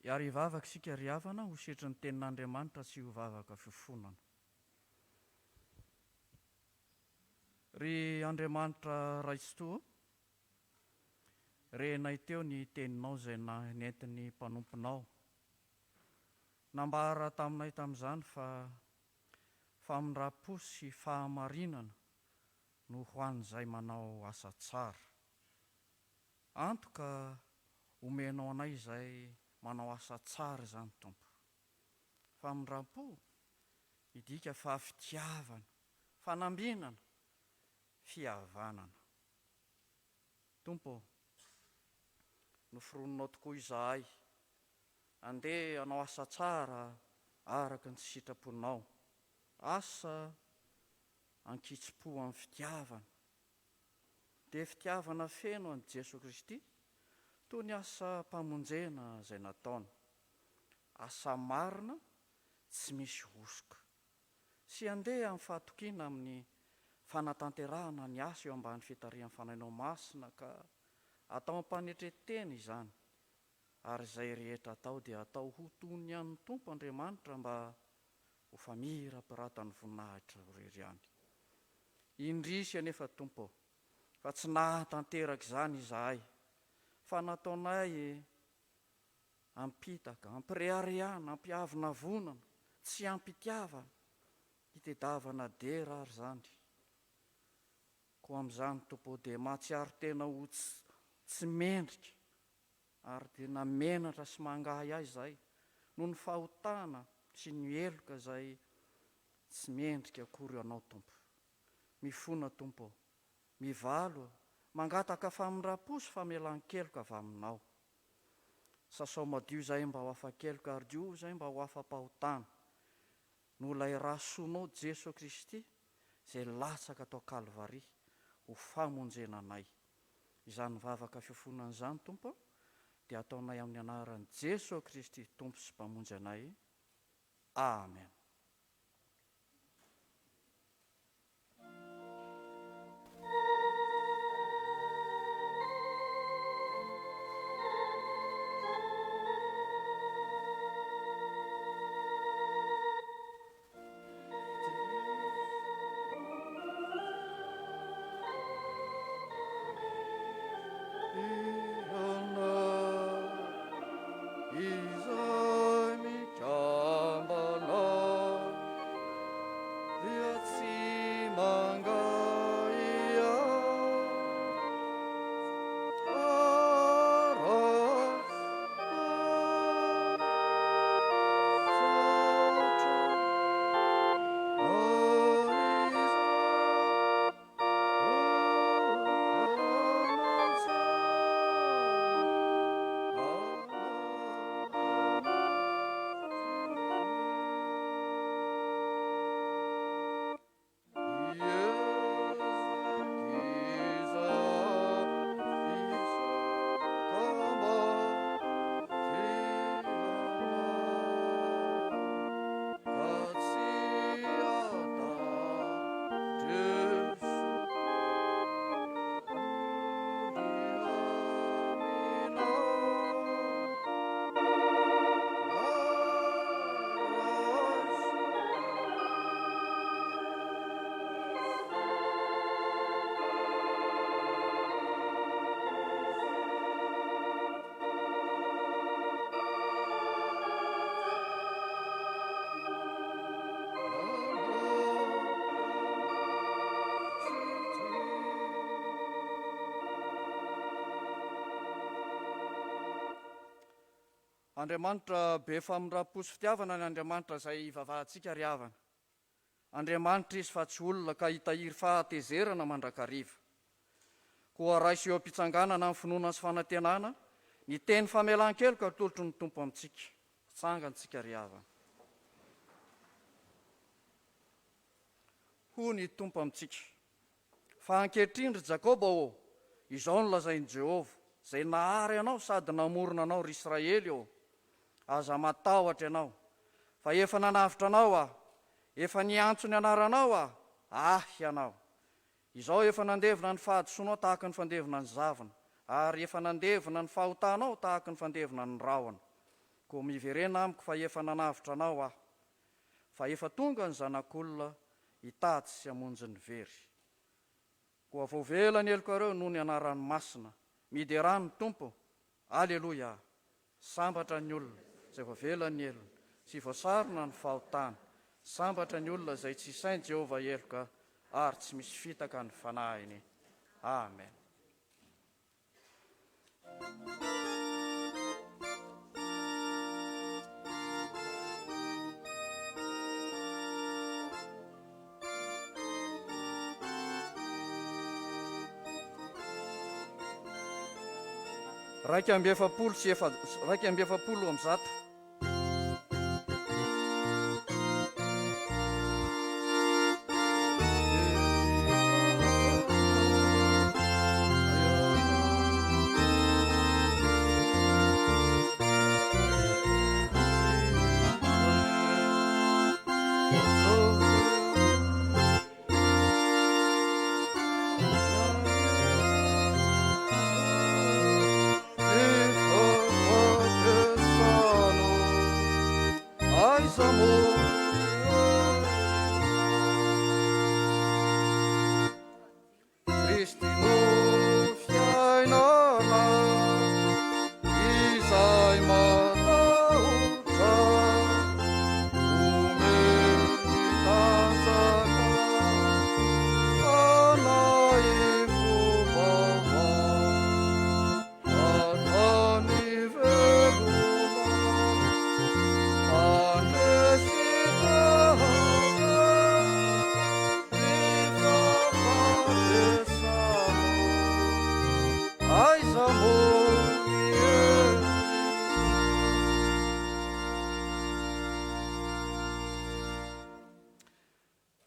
Iary hivavaka isika ry havana ho setry ny tenin'Andriamanitra sy ho vavaka fifonana. Ry Andriamanitra raisotoa, renay teo ny teninao izay nentin'ny mpanomponao. Nambara taminay tamin'izany fa famindrapo sy fahamarinana no ho an'izay manao asa tsara. Antoka omenao anay izay manao asa tsara izany Tompo. Famindrapo idika fa fitiavana, fanambinana, fihavanana. Tompo, noforononao tokoa izahay andeha hanao asa tsara araka ny sitraponao, asa ankitsi-po amin'ny fitiavana. Dia fitiavana feno an'i Jesosy Kristy toy ny asa mpamonjena izay nataony, asa marina tsy misy hosoka, sy andeha amin'ny fahatokiana amin'ny fanatanterahana ny asa eo ambany fitarihan'ny fanainao masina ka atao am-panetretena izany, ary izay rehetra atao dia atao ho toy ny an'ny Tompo Andriamanitra mba ho famirapiratany voninahitra irery ihany. Indrisy anefa Tompo, fa tsy nahatanteraka izany izahay, fa nataonay ampitaka, ampireharehana, ampiavonavonana, tsy ampitiavana, hitedavana dera ary zany. Koa amin'izany Tompo dia mahatsiaro tena ho tsy mendrika, ary tena menatra sy mangahy ahy izay, noho ny fahotana sy ny heloka izay tsy mendrika akory anao Tompo. Mifona Tompo, mivalo, mangataka famindrapo sy famelan-keloka avy aminao. Sasao madio izay mba ho afa-keloka ary dio izay mba ho afa-pahotana. No ilay rasoanao Jesosy Kristy izay latsaka tao Kalvari ho famonjena anay. Izany vavaka fifonana izany Tompo, dia ataonay amin'ny anaran'i Jesosy Kristy Tompo sy mpamonjy anay. Amen. Izay mikambana Andriamanitra be famindrapo-sy fitiavana ny Andriamanitra izay ivavahantsika ry havana. Andriamanitra izy fa tsy olona ka hitahiry fahatezerana mandrakariva. Koa raisy eo am-pitsanganana amin'ny finoana sy fanantenana, ny teny famelan-keloka atolotry ny Tompo amintsika. Tsangantsika ry havana. Hoy ny Tompo amintsika: fa ankehitriny ry Jakôba izao no lazain'i Jehovah, izay nahary anao sady namorona anao ry Israely aza matahotra ianao. Fa efa nanavitra anao efa niantso ny anaranao ianao. Izao efa nandevina ny fahadisoanao tahaka ny fandevina ny zavona, ary efa nandevina ny fahotanao tahaka ny fandevina ny rahona. Koa miverena amiko fa efa nanavitra anao fa efa tonga ny zanak'olona hitady sy hamonjy ny very. Koa voavela ny elokareo noho ny anaran'ny masina, midy rano ny Tompo. Aleloia. Sambatra ny olona izay voavela ny elona sy voasarona ny fahotana. Sambatra ny olona izay tsy sain Jehovah eloka ary tsy misy fitaka ny fanahiny. Amen. Raika amby efapolo amby zato.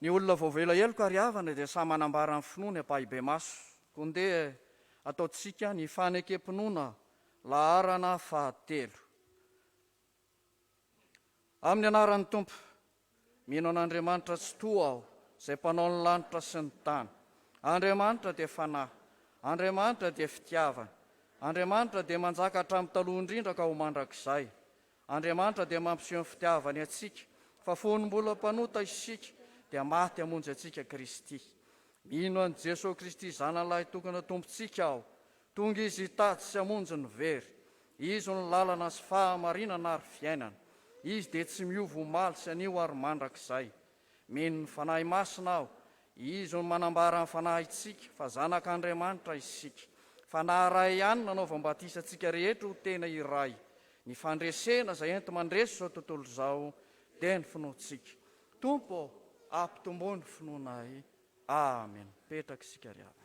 Ny olona voavela eloka ry havana dia samy manambara ny finoany ampahibe maso. Konde ataotsika ny fanekempinoana laharana fahatelo. Amin'ny anaran'ny Tompo, mino an'Andriamanitra tsy toa aho, izay mpanao ny lanitra sy ny tany. Andriamanitra dia fanahy, Andriamanitra dia fitiavana, Andriamanitra dia manjaka hatramin'ny taloha indrindra ka ho mandrakizay. Andriamanitra dia mampiseho ny fitiavany atsika, fa fony mbola mpanota isika dia maty hamonjy atsika Kristy. Mino an'i Jesosy Kristy zanan'lahy tokana tompontsika aho, tonga izy hitady sy hamonjy ny very. Izy ny lalana sy fahamarinana ary fiainana. Izy dia tsy miova omaly sy anio ary mandrakizay. Mino ny fanahy masina aho, izy ny manambara ny fanahitsika fa zanak'Andriamanitra isika. Fanahy iray ihany nanaovam-batisa antsika rehetra ho tena iray. Ny fandresena izay ento mandresy izao tontolo izao dia ny finoantsika. Tompo ampitomboany finoanay. Amen. Petraka isika ry havana.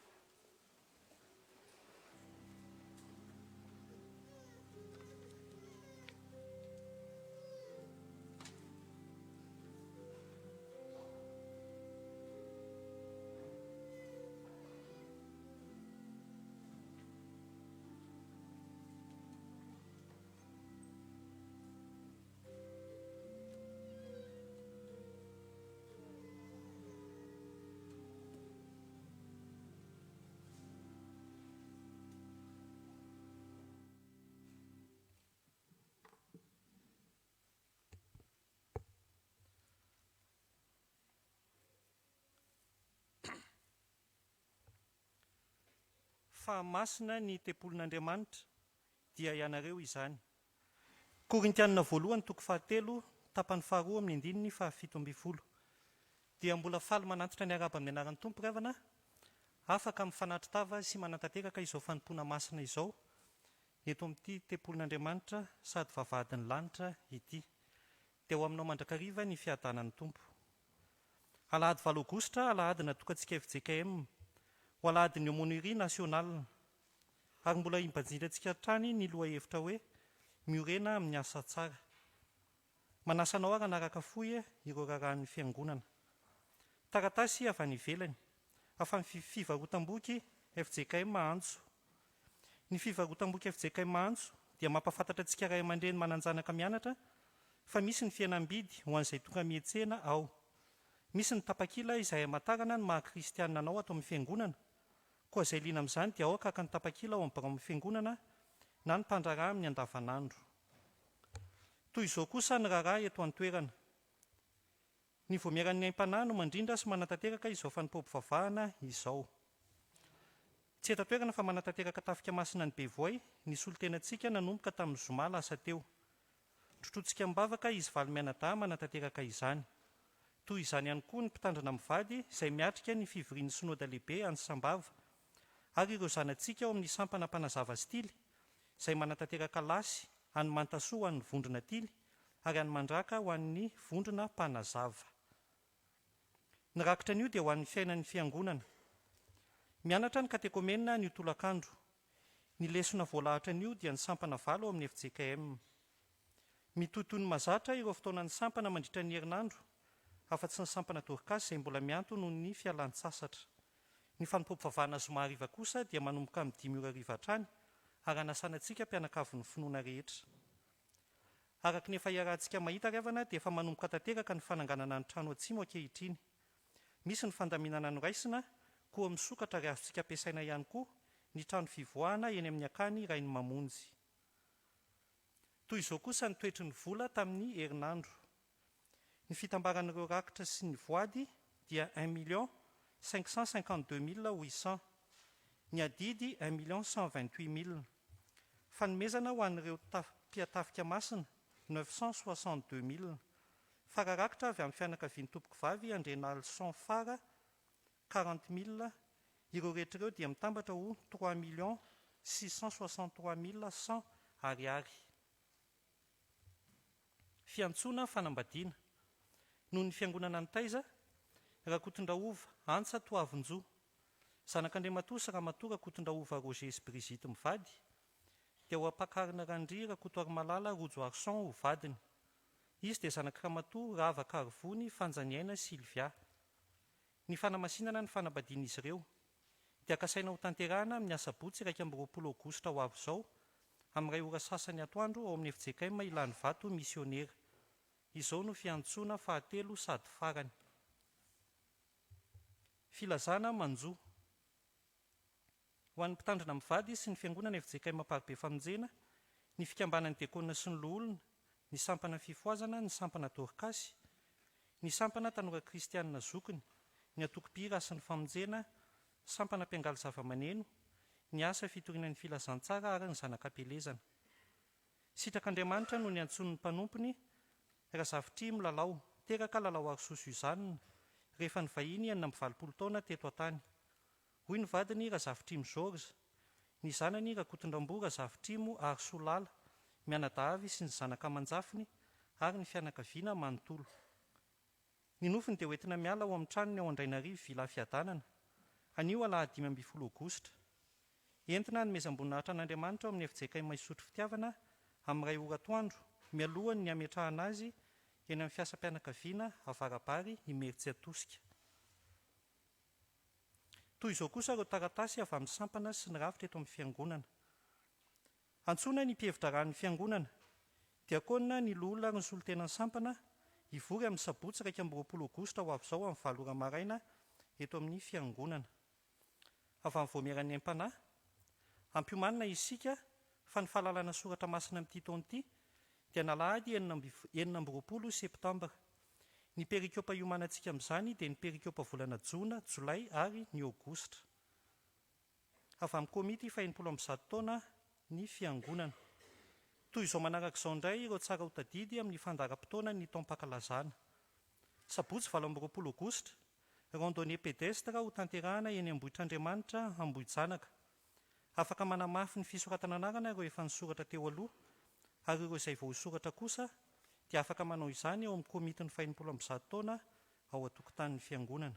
Fa masina ny tempolon'Andriamanitra dia ianareo izany. Korintianina voalohany toko fahatelo tapany faharoa amin'ny andininy fahafito ambin'ny folo. Dia mbola faly manantitra ny araba amin'ny anaran'ny Tompo ravana, afaka mifanatritava sy manantanteraka izao fanompoana masina izao, eto amin'ity tempolin'Andriamanitra sady vavahadin'ny lanitra ity. Dia ho aminao mandrakariva ny fiadanan'ny tompo. Alahady 8 Aogositra, alahady natokantsika FJKM, ho alahadin'ny homonerie nasional. Ary mbola imbanjindrantsika hatrany ny loha hevitra hoe miorena amin'ny asa tsara. Manasanao ary hanaraka fohy ireo raran'ny fiangonana. Taratasy avy any ivelany, afa fivarotam-boky FJKM Antso. Ny fivarotam-boky FJKM Antso dia mampafantatra antsika ray aman-dreny mananjanaka mianatra fa misy ny fihenam-bidy ho an'izay tonga miantsena ao. Misy ny tapakila izay hamantarana ny maha-kristianina anao ato amin'ny fiangonana, koa izay liana amin'izany dia ao kaka ny tapakila ao amin'ny barao amin'ny fiangonana na ny mpandraraha amin'ny andavanandro. Toy izao kosa ny raharaha eto an-toerana. Ny voamiaran'ny aim-panahy no mandrindra sy manatanteraka izao Fanompoam pivavahana izao. Tsy eto an-toerana fa manatanteraka tafika masina ny Bevoay, ny solotenantsika nanomboka tamin'ny zoma lasa teo. Trotrotsika mibavaka izy valy-mianadahy manatanteraka izany. Toy izany ihany koa ny mpitandrina mivady izay miatrika ny fivorian'ny synodà lehibe any Sambava, ary ireo zanantsika ao amin'ny sampana mpanazava stily izay manatanteraka lasy any Mantasoa ho an'ny vondrona tily ary any Mandraka ho an'ny vondrona mpanazava. Ny rakitra an'io dia ho an'ny fiainan'ny fiangonana. Mianatra ny katekomenina ny tolakandro. Ny lesona voalahatra an'io dia ny sampana 9 ao amin'ny FJKM. Mitotoy ny mazatra ireo fotoanan'ny sampana mandritra ny herinandro, afa-tsy ny sampana dorkasy izay mbola mianto noho ny fialan-tsasatra. Ny Fanompoam pivavahana zoma hariva kosa dia manomboka amin'ny 5 ora hariva hatrany, ary anasana antsika mpianakavy ny finoana rehetra. Araka ny efa iarahantsika mahita ry havana dia efa manomboka tanteraka ny fananganana ny trano atsimo ankehitriny. Misy ny fandaminana noraisina, koa misokatra ry azontsika ampiasaina ihany koa ny trano fivoahana eny amin'ny akany Rainy Mamonjy. Toy izao kosa ny toetry ny vola tamin'ny herinandro. Ny fitambaran'ireo rakitra sy ny voady dia 1 552 800, ny adidy 1 128 000. Fanomezana ho an'ireo mpiatafika masina 962 000. Fararakitra avy amin'ny fianakavian'ny tompoko vavy Andrena Alson Fara 40 000. Ireo rehetra ireo dia mitambatra ho 3 663 100 ariary. Fiantsoana fanambadiana. Noho ny fiangonana ny Taiza, Rakotondraova Antsa Toavonjo, zanak'Andriamatoa sy Ramatoa Rakotondraova Roger sy Brigitte mivady, dia ho ampakarina Randry Rakoto Malala Rojo Arson ho vadiny. Izy dia zanak'i Ramatoa Rava Karivony Fanjaniaina Sylvia. Ny fanamasinana ny fanambadian'izy ireo dia kasaina ho tanterahana amin'ny asabotsy 20 Aogositra ho avy izao, amin'ny 2 ora sasany atoandro ao amin'ny FJKM Ilany Vato misionera. Izao no fiantsoana fahatelo sady farany. Filazana manjo. Ho an'ny mpitandrina mivady sy ny fiangonana FJKM AMPARIBE FAMONJENA, ny fikambanan'ny diakona sy ny loholona, ny sampana fifoazana, ny sampana dorkasy, ny sampana tanora kristianina zokiny, ny atokopira sy ny famonjena, sampana mpiangaly zava-maneno, ny asa fitoriana ny filazantsara ary ny zanak'ampelezana. Sitrak'Andriamanitra no ny antson'ny mpanompony, razavitry milalao, teraka lalao arisoso izanona, rehefa ny vahiny 9 taona teto an-tany. Hoy ny vadiny Razavitry George, ny zanany Rakotondrambo Razavitrimo Arsolala, mianadahavy sy ny zanaka manjafiny ary ny fianakaviana manontolo. Ny nofiny dia hoentina miala ao amin'ny tranony ao Andrainarivo Vila Fiadanana, anio alahady 15 Aogositra. Entina nomezam-boninahitra an'Andriamanitra ao amin'ny FJKM Isotro Fitiavana amin'ny 2 ora atoandro, mialohany ny ametrahana azy eny amin'ny fiasam-pianakaviana Avarabary Imeritsy Atosika. Toy izao kosa ireo taratasy avy amin'ny sampana sy ny rafitra eto amin'ny fiangonana. Antsoina ny mpihevitra ran'ny fiangonana, diakona ny loholona ary ny solotenan'ny sampana hivory amin'ny sabotsy 20 Aogositra ho avy izao amin'ny 7 ora maraina eto amin'ny fiangonana. Avy amin'ny voamiaran'ny aim-panahy, ampiomanina isika fa ny fahalalana soratra masina amin'ity taona ity dia nalahady 19 Septambra. Ny perikiopa iomanantsika amin'izany dia ny perikiopa volana Jona, Jolay ary ny Aogositra. Avy amin'ny komity faha-1 taona ny fiangonana. Toy izao manarak'izao indray ireo tsara ho tadidy amin'ny fandaharam-potoana ny taom-pankalazana. Sabotsy 20 Aogositra, randonnée pédestre ho tanterahana eny Ambohitr'Andriamanitra, Ambohijanaka. afaka manamafy ny fisoratana anarana ireo efa nisoratra teo aloha, ary ireo izay vao soratra kosa dia afaka manao izany eo amin'ny komitiny 700 taona ao an-tokotanin'ny fiangonana.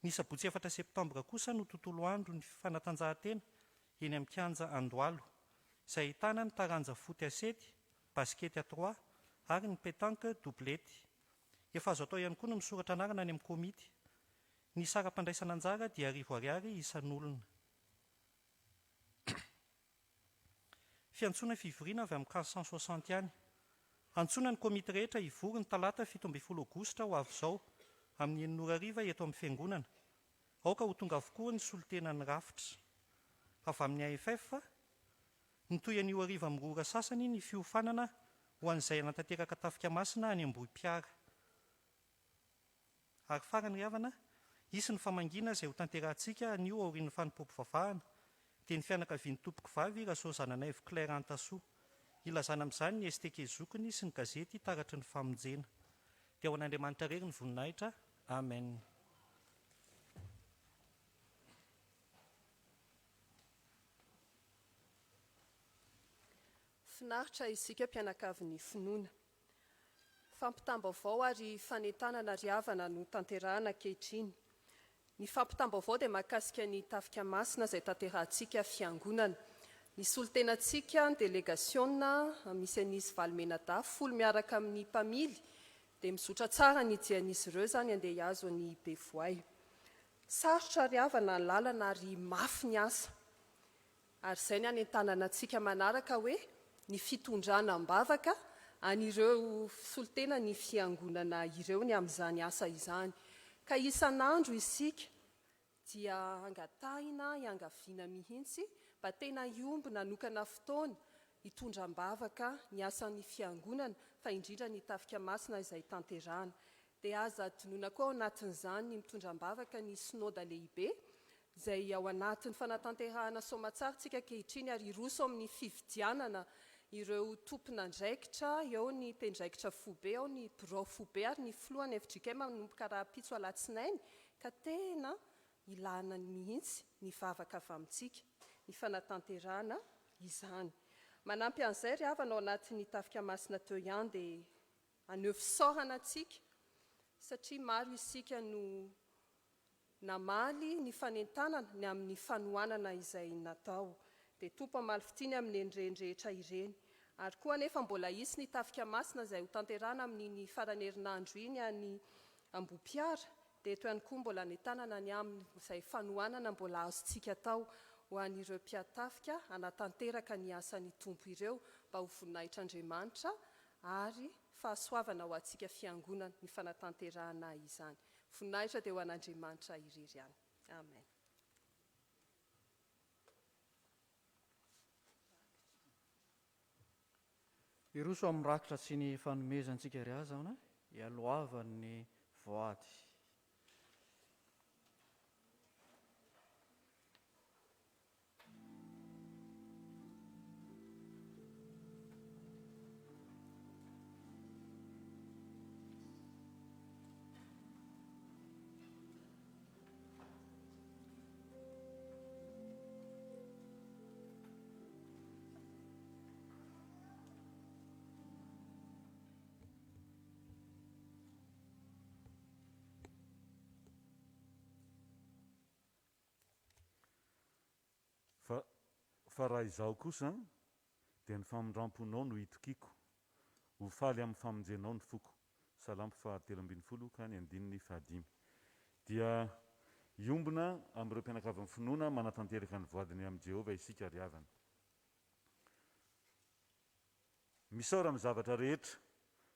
Ny sabotsy 4 septambra kosa no tontolo andro ny fanatanjahantena eny amin'ny kianja Andohalo, izay ahitana ny taranja foty asety, baskety à 3 ary ny pétanque doublety. Efa azo atao ihany koa no misoratra anarana any amin'ny komity. Ny saram-pandraisana anjara dia 1000 ariary isan'olona. Fiantsona fivoriana avy amin'ny 460 any. Antsona ny komity rehetra hivory ny talata 17 aogositra ho avy izao amin'ny 9:00 eto amin'ny fiangonana. Aoka ho tonga avokoa ny solontenan'ny rafitra. Avy amin'ny AFF, nitoy an'io hariva amin'ny rora sasany ny fiofanana ho an'izay anatanteraka tafika masina any Ambohipiara. Ary farany ry havana, isy ny famangina izay ho tanterahantsika an'io aorian'ny Fanompoam pivavahana dia ny fianakavian'ny tompoko vavy rasoa zananay Claire Antasoa. Ilazana amin'izany ny STK zokiny sy ny gazety taratry ny famonjena. Dia ho an'Andriamanitra rery ny voninahitra. Amen. Finaritra isika mpianakavin'ny finoana. Fampitam-baovao ary fanentanana ry havana no tanterahana ankehitriny. Ny fampitam-baovao dia mahakasika ny tafika masina izay tanterahantsika fiangonana. Ny solontenantsika ny delegasiona misy an'izy Valmenada folo miaraka amin'ny mpamily dia mizotra tsara ny dian'izy ireo izany andeha hiazo ny bevoay. Sarotra ry havana ny lalana ary mafy ny asa. Ary izay ny anentanana antsika manaraka hoe ny fitondrana am-bavaka an'ireo solotena ny fiangonana ireo ny amin'izany asa izany. Ka isan'andro isika dia angatahina, iangaviana mihitsy mba tena iomby nanokana fotoana hitondram-bavaka ny asan'ny fiangonana fa indrindra ny tafika masina izay tanterahana. Dia aza adinoina koa ao anatin'izany ny mitondram-bavaka ny sinoda lehibe izay ao anatin'ny fanatanterahana soamantsara tsika ankehitriny ary iroso amin'ny fividianana ireo tompon'andraikitra, eo ny mpendraikitra fobe, ao ny birao fobe ary ny filohan'ny FJKM manomboka raha-pitso alatsinainy ka tena ilana mihitsy ny vavaka avy amintsika, ny fanatanterahana izany. Manampy an'izay ry havana ao anatin'ny tafika masina teo ihany dia aneho fisaorana antsika satria maro isika no namaly ny fanentanana ny amin'ny fanohanana izay natao. Dia tompo amalifitiny amin'ny endreendrehetra ireny. Ary koa anefa mbola isy ny tafika masina izay ho tanterahana amin'ny farany herinandro iny any Ambohipiara. Dia eto ihany koa mbola anentanana ny amin'izay fanohanana mbola azontsika tao ho an'ireo mpiatafika anatanteraka ny asan'ny tompo ireo mba ho voninahitr'Andriamanitra ary fahasoavana ho antsika fiangonana ny fanatanterahana izany. Voninahitra dia ho an'Andriamanitra irery ihany. Amen. Iroso amin'ny rakitra sy ny fanomezantsika ry azana hialohavan'ny voady. Fa raha izao kosa dia ny famondramponao no hitokiko, ho faly amin'ny famonjenao ny foko. Salampo 3:12 ka ny 5:5. Dia iombona amin'ireo mpianakavin'ny finoana manatanteraka ny voadiny amin'i Jehova isika ry havana. Misaora amin'ny zavatra rehetra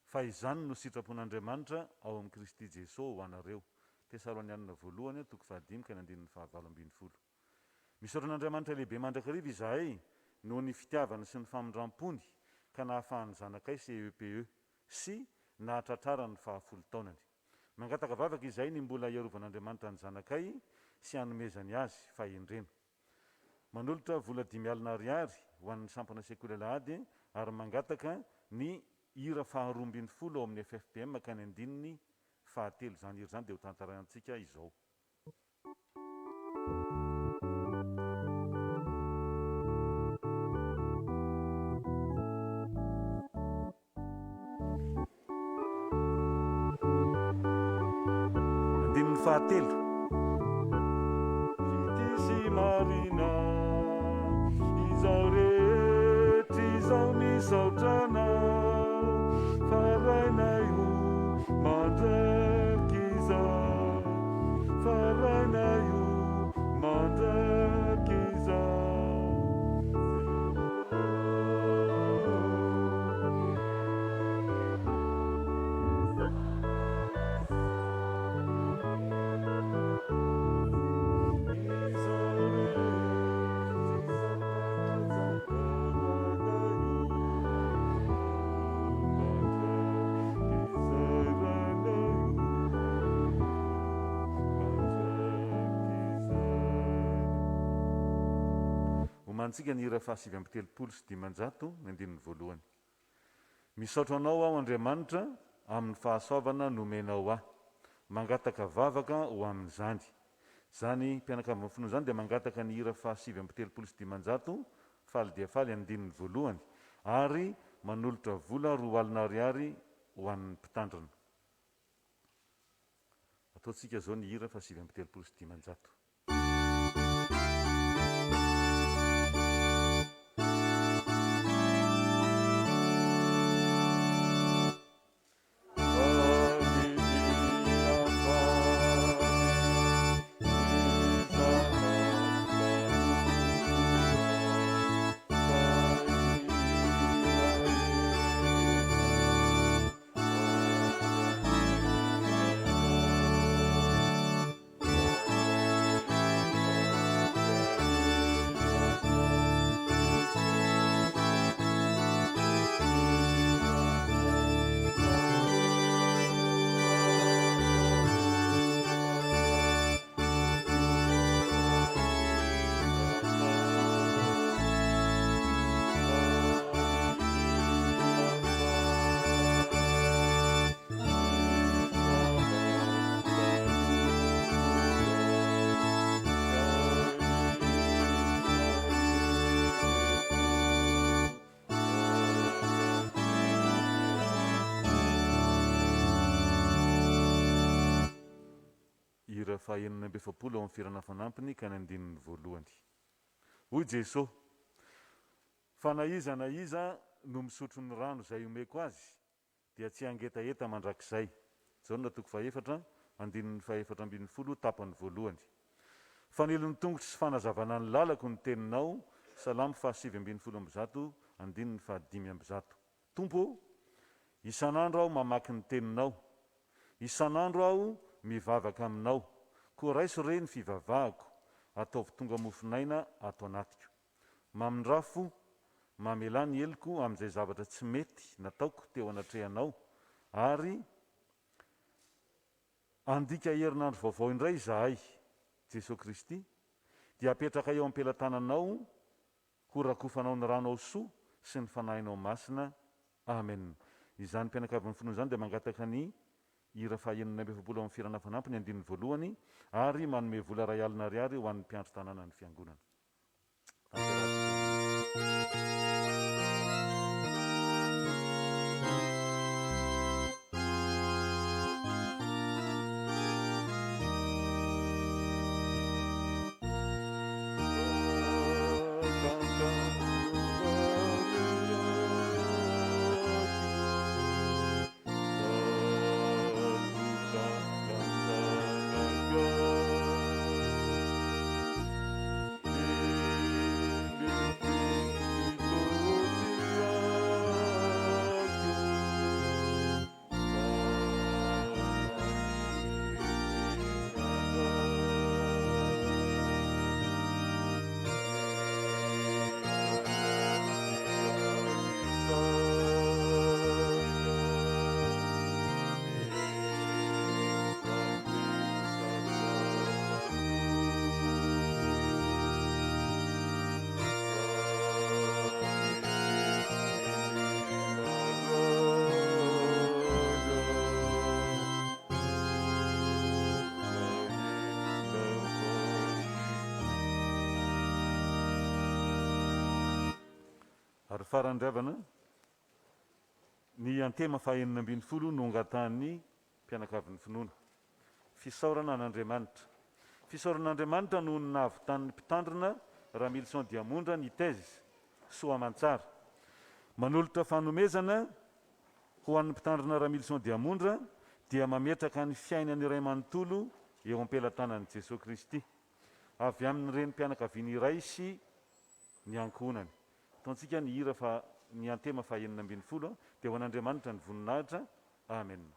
fa izany no sitrapon'Andriamanitra ao amin'ny Kristy Jesosy ho anareo. Tesaloanianina voalohany 5:5 ka ny 5:12. Misaora an'Andriamanitra lehibe mandrakariva izahay noho ny fitiavany sy ny famondrampony ka nahafahan'ny zanakay CEPE sy nahatratrara ny 10 taonany. Mangataka vavaka izahay ny mbola hiarovan'Andriamanitra ny zanakay sy hanomezany azy fahendrena. Manolotra vola 5 alina ariary ho an'ny sampana sekoly alahady ary mangataka ny hira 220 ao amin'ny FFPM ka ny 9:3. Zany hira zany dia ho tantarahantsika izao. fahatelo fitisy marina izao rehetra izao misaotrana faraina io mandrakiza faraina io mandrakiza omantsika ny ira fahasivy amby telopolo sy dimanjato ny andininy voalohany. Misaotra anao aho Andriamanitra amin'ny fahasoavana nomenao aho, mangataka vavaka ho amin'izany. Zany mpianakavy amin'ny finoana zany dia mangataka ny ira fahasivy amby telopolo sy dimanjato faly dia faly andininy voalohany, ary manolotra vola 2 alina ariary ho an'ny mpitandrina. Ataontsika zao ny ira fahasivy amby telopolo sy dimanjato. Ira fahaenina amby efapolo ao amin'ny firana fanampiny ka ny andininy voalohany. Hoy Jesosy, fa na iza na iza no misotro ny rano izay omeko azy dia tsy angetaeta mandrakizay. Zao no toko faefatra andininy faefatra ambin'ny folo tapany voalohany. Fanelon'ny tongotry sy fanazavana ny lalako ny teninao, Salamo fahasivy ambin'ny folo amby zato andininy fahadimy amby zato. Tompo, isan'andro aho mamaky ny teninao, isan'andro aho mivavaka aminao, koa raiso re ny fivavahako, ataovy tonga mofinaina ato anatiko. Mamindrafo, mamela ny eloko amin'izay zavatra tsy mety nataoko teo anatrehanao, ary andika herinandro vaovao indray izahay, Jesosy Kristy, dia apetraka eo am-pelatananao, horakofanao ny ranao soa sy ny fanahinao masina. Amen. Izany mpianakavy amin'ny finoana izany dia mangataka ny ira fahaenina amby efapolo amin'ny firana fanampiny andininy voalohany, ary manome vola 2 alina ariary ho an'ny mpiandro tanàna ny fiangonana. Ary farandravana, ny antema fahaenina ambin'ny folo no angatan'ny mpianakavin'ny finoana. fisaorana an'Andriamanitra. Fisaoran'Andriamanitra no nahavitan'ny mpitandrina Ramilson Diamondra ny tese soamantsara. Manolotra fanomezana ho an'ny mpitandrina Ramilson Diamondra dia mametraka ny fiainany iray manontolo eo am-pelantanan'i Jesosy Kristy avy amin'ny renim-pianakaviany iray sy ny ankohonany. Ataontsika ny hira fa ny antema fa 620 dia ho an'Andriamanitra ny voninahitra. Amen.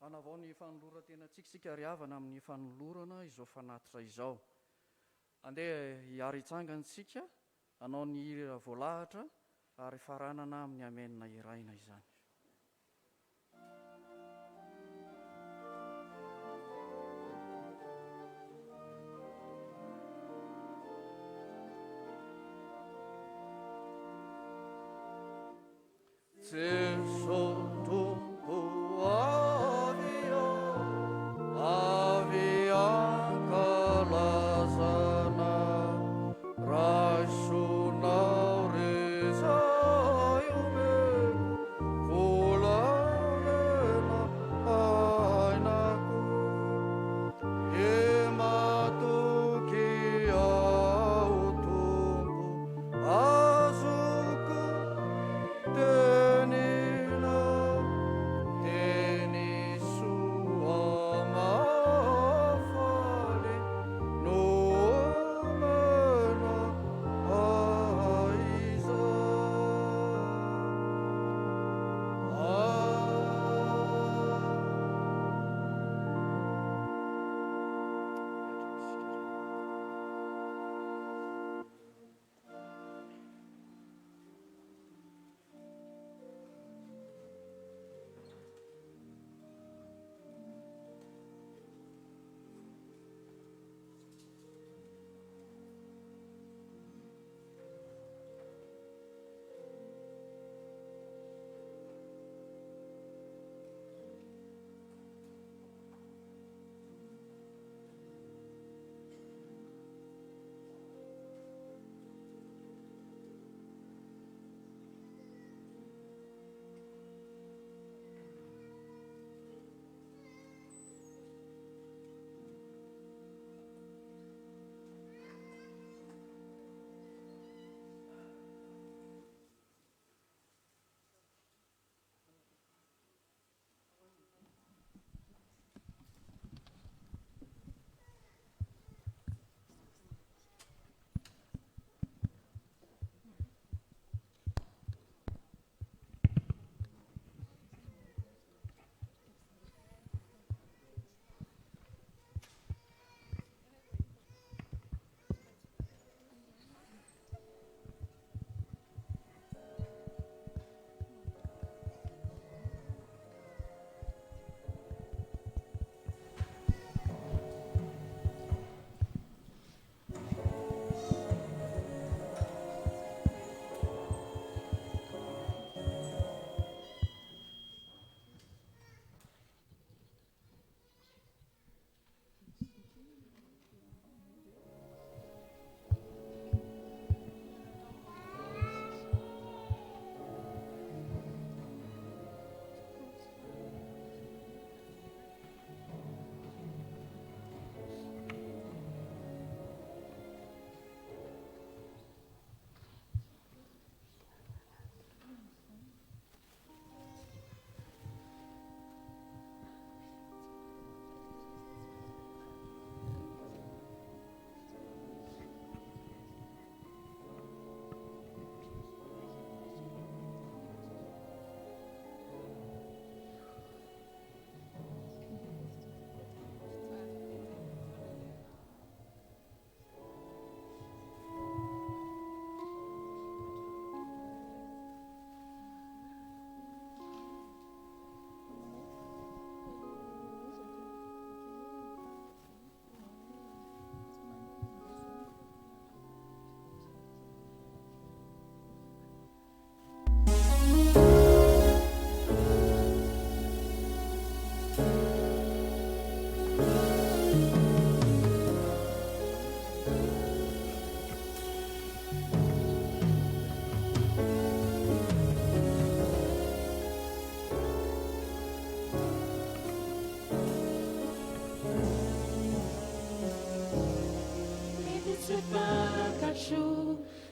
Hanavao ny fanoloran-tenantsika sika ry havana amin'ny fanolorana izao fanatitra izao. Andeha hiary hitsangantsika hanao ny voalahatra ary faranana amin'ny amenina iraina izany.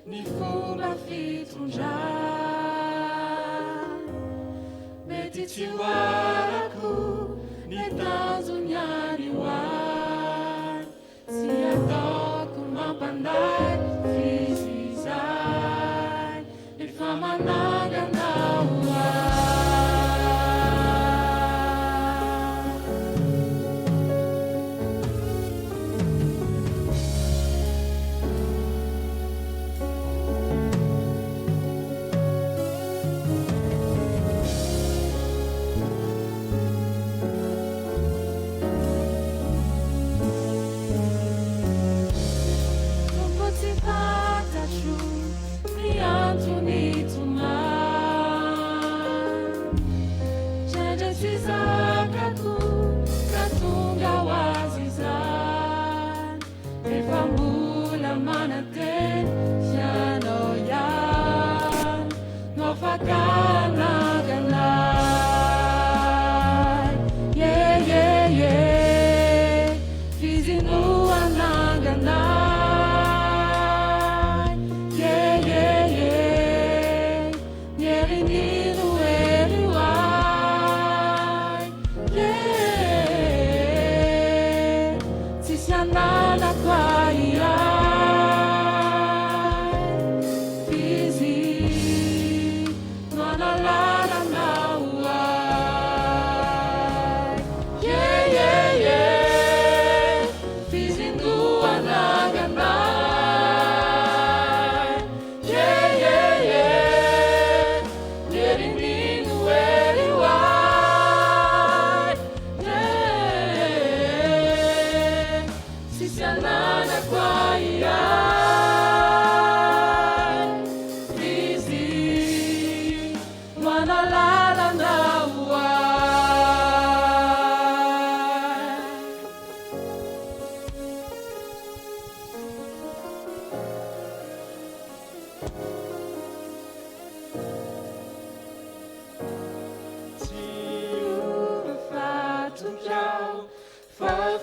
Ni fomba fitondra mety tsy hoarako ny tanjony any hoany tsy ataoko mampandray fizy izay efa manangana hoany. Antony to my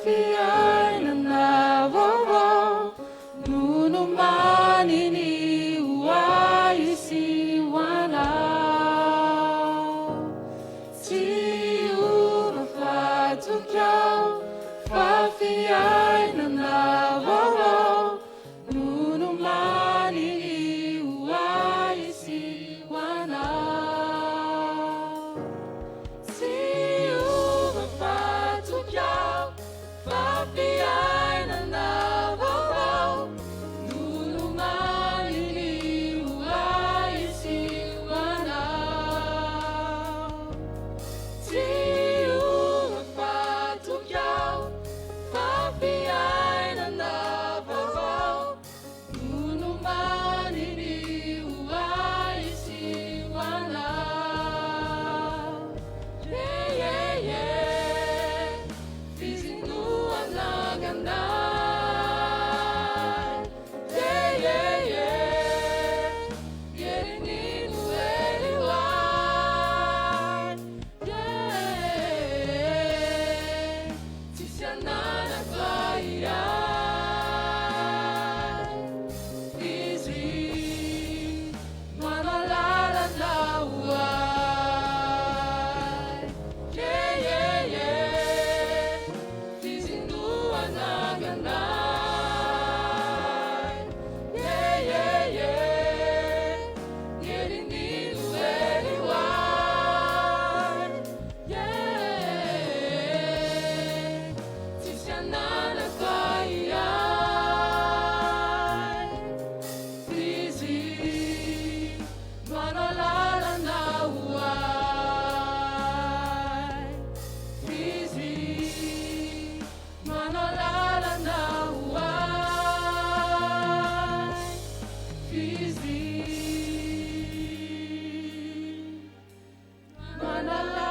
fiainana vaovao nono maniny hoay sy hoanao tsy ova fatokiao fa fiainana vaovao nono maniny hoay sy hoanao tsy ova fatokiao fa fiainana vaovao nono maniny hoay sy hoanao tsy ova fatokiao fa fiainana vaovao nono maniny hoay sy hoanao fizinoanaganay yerinino elihoay tsisy ananakaiay izy manalalana hoay fizinoanaganay yerinino elihoay tsisy ananakaiay izy manalalana hoay izy manalalana hoay izy manalalana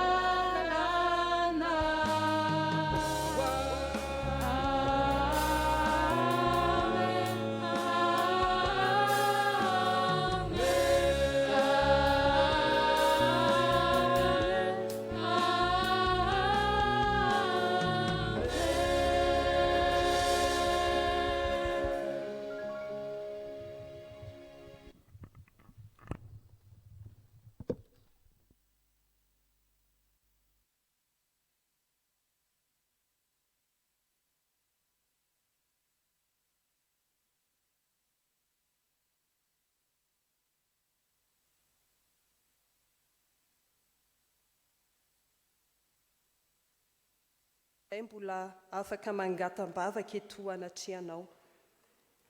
ay mbola afaka mangatambavaka eto anatrianao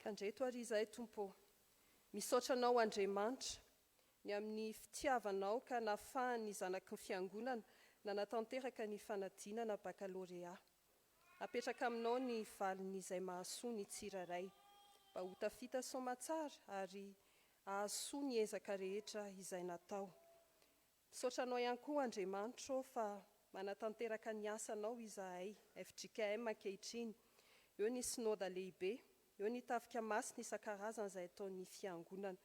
ka ndreto ary izay tompo misaotra anao Andriamanitra ny amin'ny fitiavanao ka nafahany zanaky ny fiangonana na natanteraka ny fanadinana bakalorea apetraka aminao ny valin'izay mahasoa ny tsiraray mba ho tafita somatsara ary ahasoa ny ezaka rehetra izay natao misaotra anao ihany koa Andriamanitra fa manatanteraka ny asanao izahay FJKM ankehitriny eo ny sinoda lehibe eo ny tafika masina isan-karazana izay ataon'ny fiangonana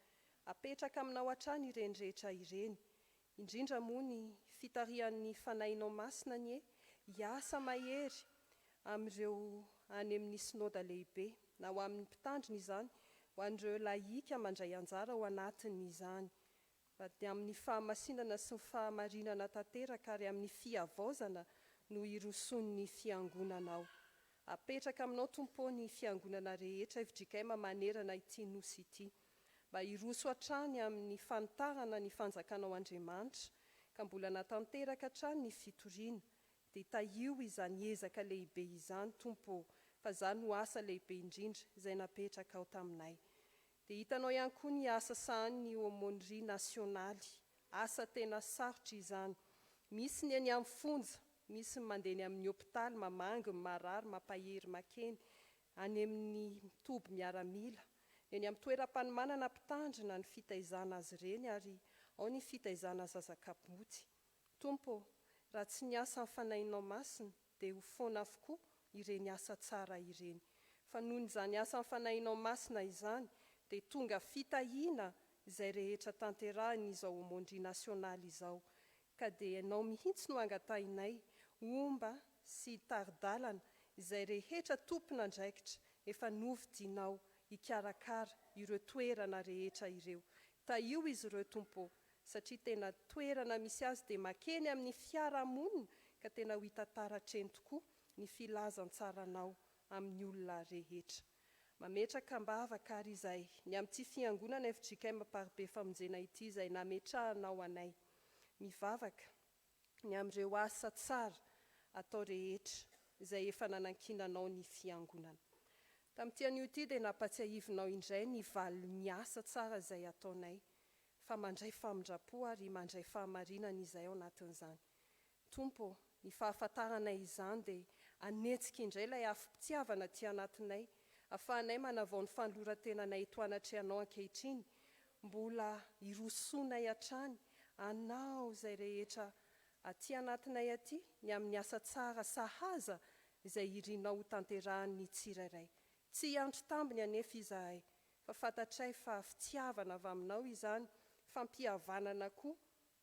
apetraka aminao hatrany ireny rehetra ireny indrindra moa ny fitarihan'ny fanahinao masina ny hiasa mahery amin'ireo any amin'ny sinoda lehibe na ho amin'ny mpitandrina izany ho an'ireo laika mandray anjara ho anatiny izany dia amin'ny fahamasinana sy ny fahamarinana tanteraka ary amin'ny fiavaozana no iroson'ny fiangonanao apetraka aminao tompo ny fiangonana rehetra FJKM manerana ity nosy ity mba iroso hatrany amin'ny fantarana ny fanjakanao Andriamanitra ka mbola natanteraka hatrany ny fitoriana dia tahio izany ezaka lehibe izany tompo fa izany ho asa lehibe indrindra izay napetraka ao taminay dia hitanao ihany koa ny asa sahan'ny aumônerie nasionaly asa tena sarotra izany misy ny any amin'ny fonja misy mandeha ny amin'ny hôpitaly mamangy marary mampahery makeny any amin'ny mitoby miaramila eny amin'ny toeram-panomanana mpitandrina ny fitaizana azy ireny ary ao ny fitaizana zazakaboty tompo raha tsy ny asa amin'ny fanahinao masina dia ho foana avokoa ireny asa tsara ireny fa noho izany asa amin'ny fanahinao masina izany dia tonga fitahiana izay rehetra tanterahiny izao aumônerie nasionaly izao ka dia ianao mihitsy no angatahinay omba sy taridalana izay rehetra tompona andraikitra efa novidinao hikarakara ireo toerana rehetra ireo. Taio izy ireo tompo, satria tena toerana misy azy dia makeny amin'ny fiarahamonina ka tena ho hitantaratra eny tokoa ny filazantsaranao amin'ny olona rehetra. Mametraka mbavaka ary izay ny amin'ity fiangonana FJKM AMPARIBE FAMONJENA ity izay nametrahanao anay. Mivavaka ny amin'ireo asa tsara atao rehetra izay efa nanankinanao ny fiangonana. Tamin'ity anio ity dia nampatsiahivinao indray ny valy ny asa tsara izay ataonay, fa mandray famindrapo ary mandray fahamarinana izay ao anatin'izany. Tompo, ny fahafantaranay izany dia anetsika indray ilay afim-pitiavana ty anatinay, ahafahanay manavao ny fanoloran-tenanay eto anatrehanao ankehitriny, mbola irosonay hatrany anao izay rehetra aty anatinay aty ny amin'ny asa tsara sahaza izay irinao ho tanterahan'ny tsirairay. Tsy antro tambiny anefa izahay, fa fantatray fa fitiavana avy aminao izany, fampihavanana koa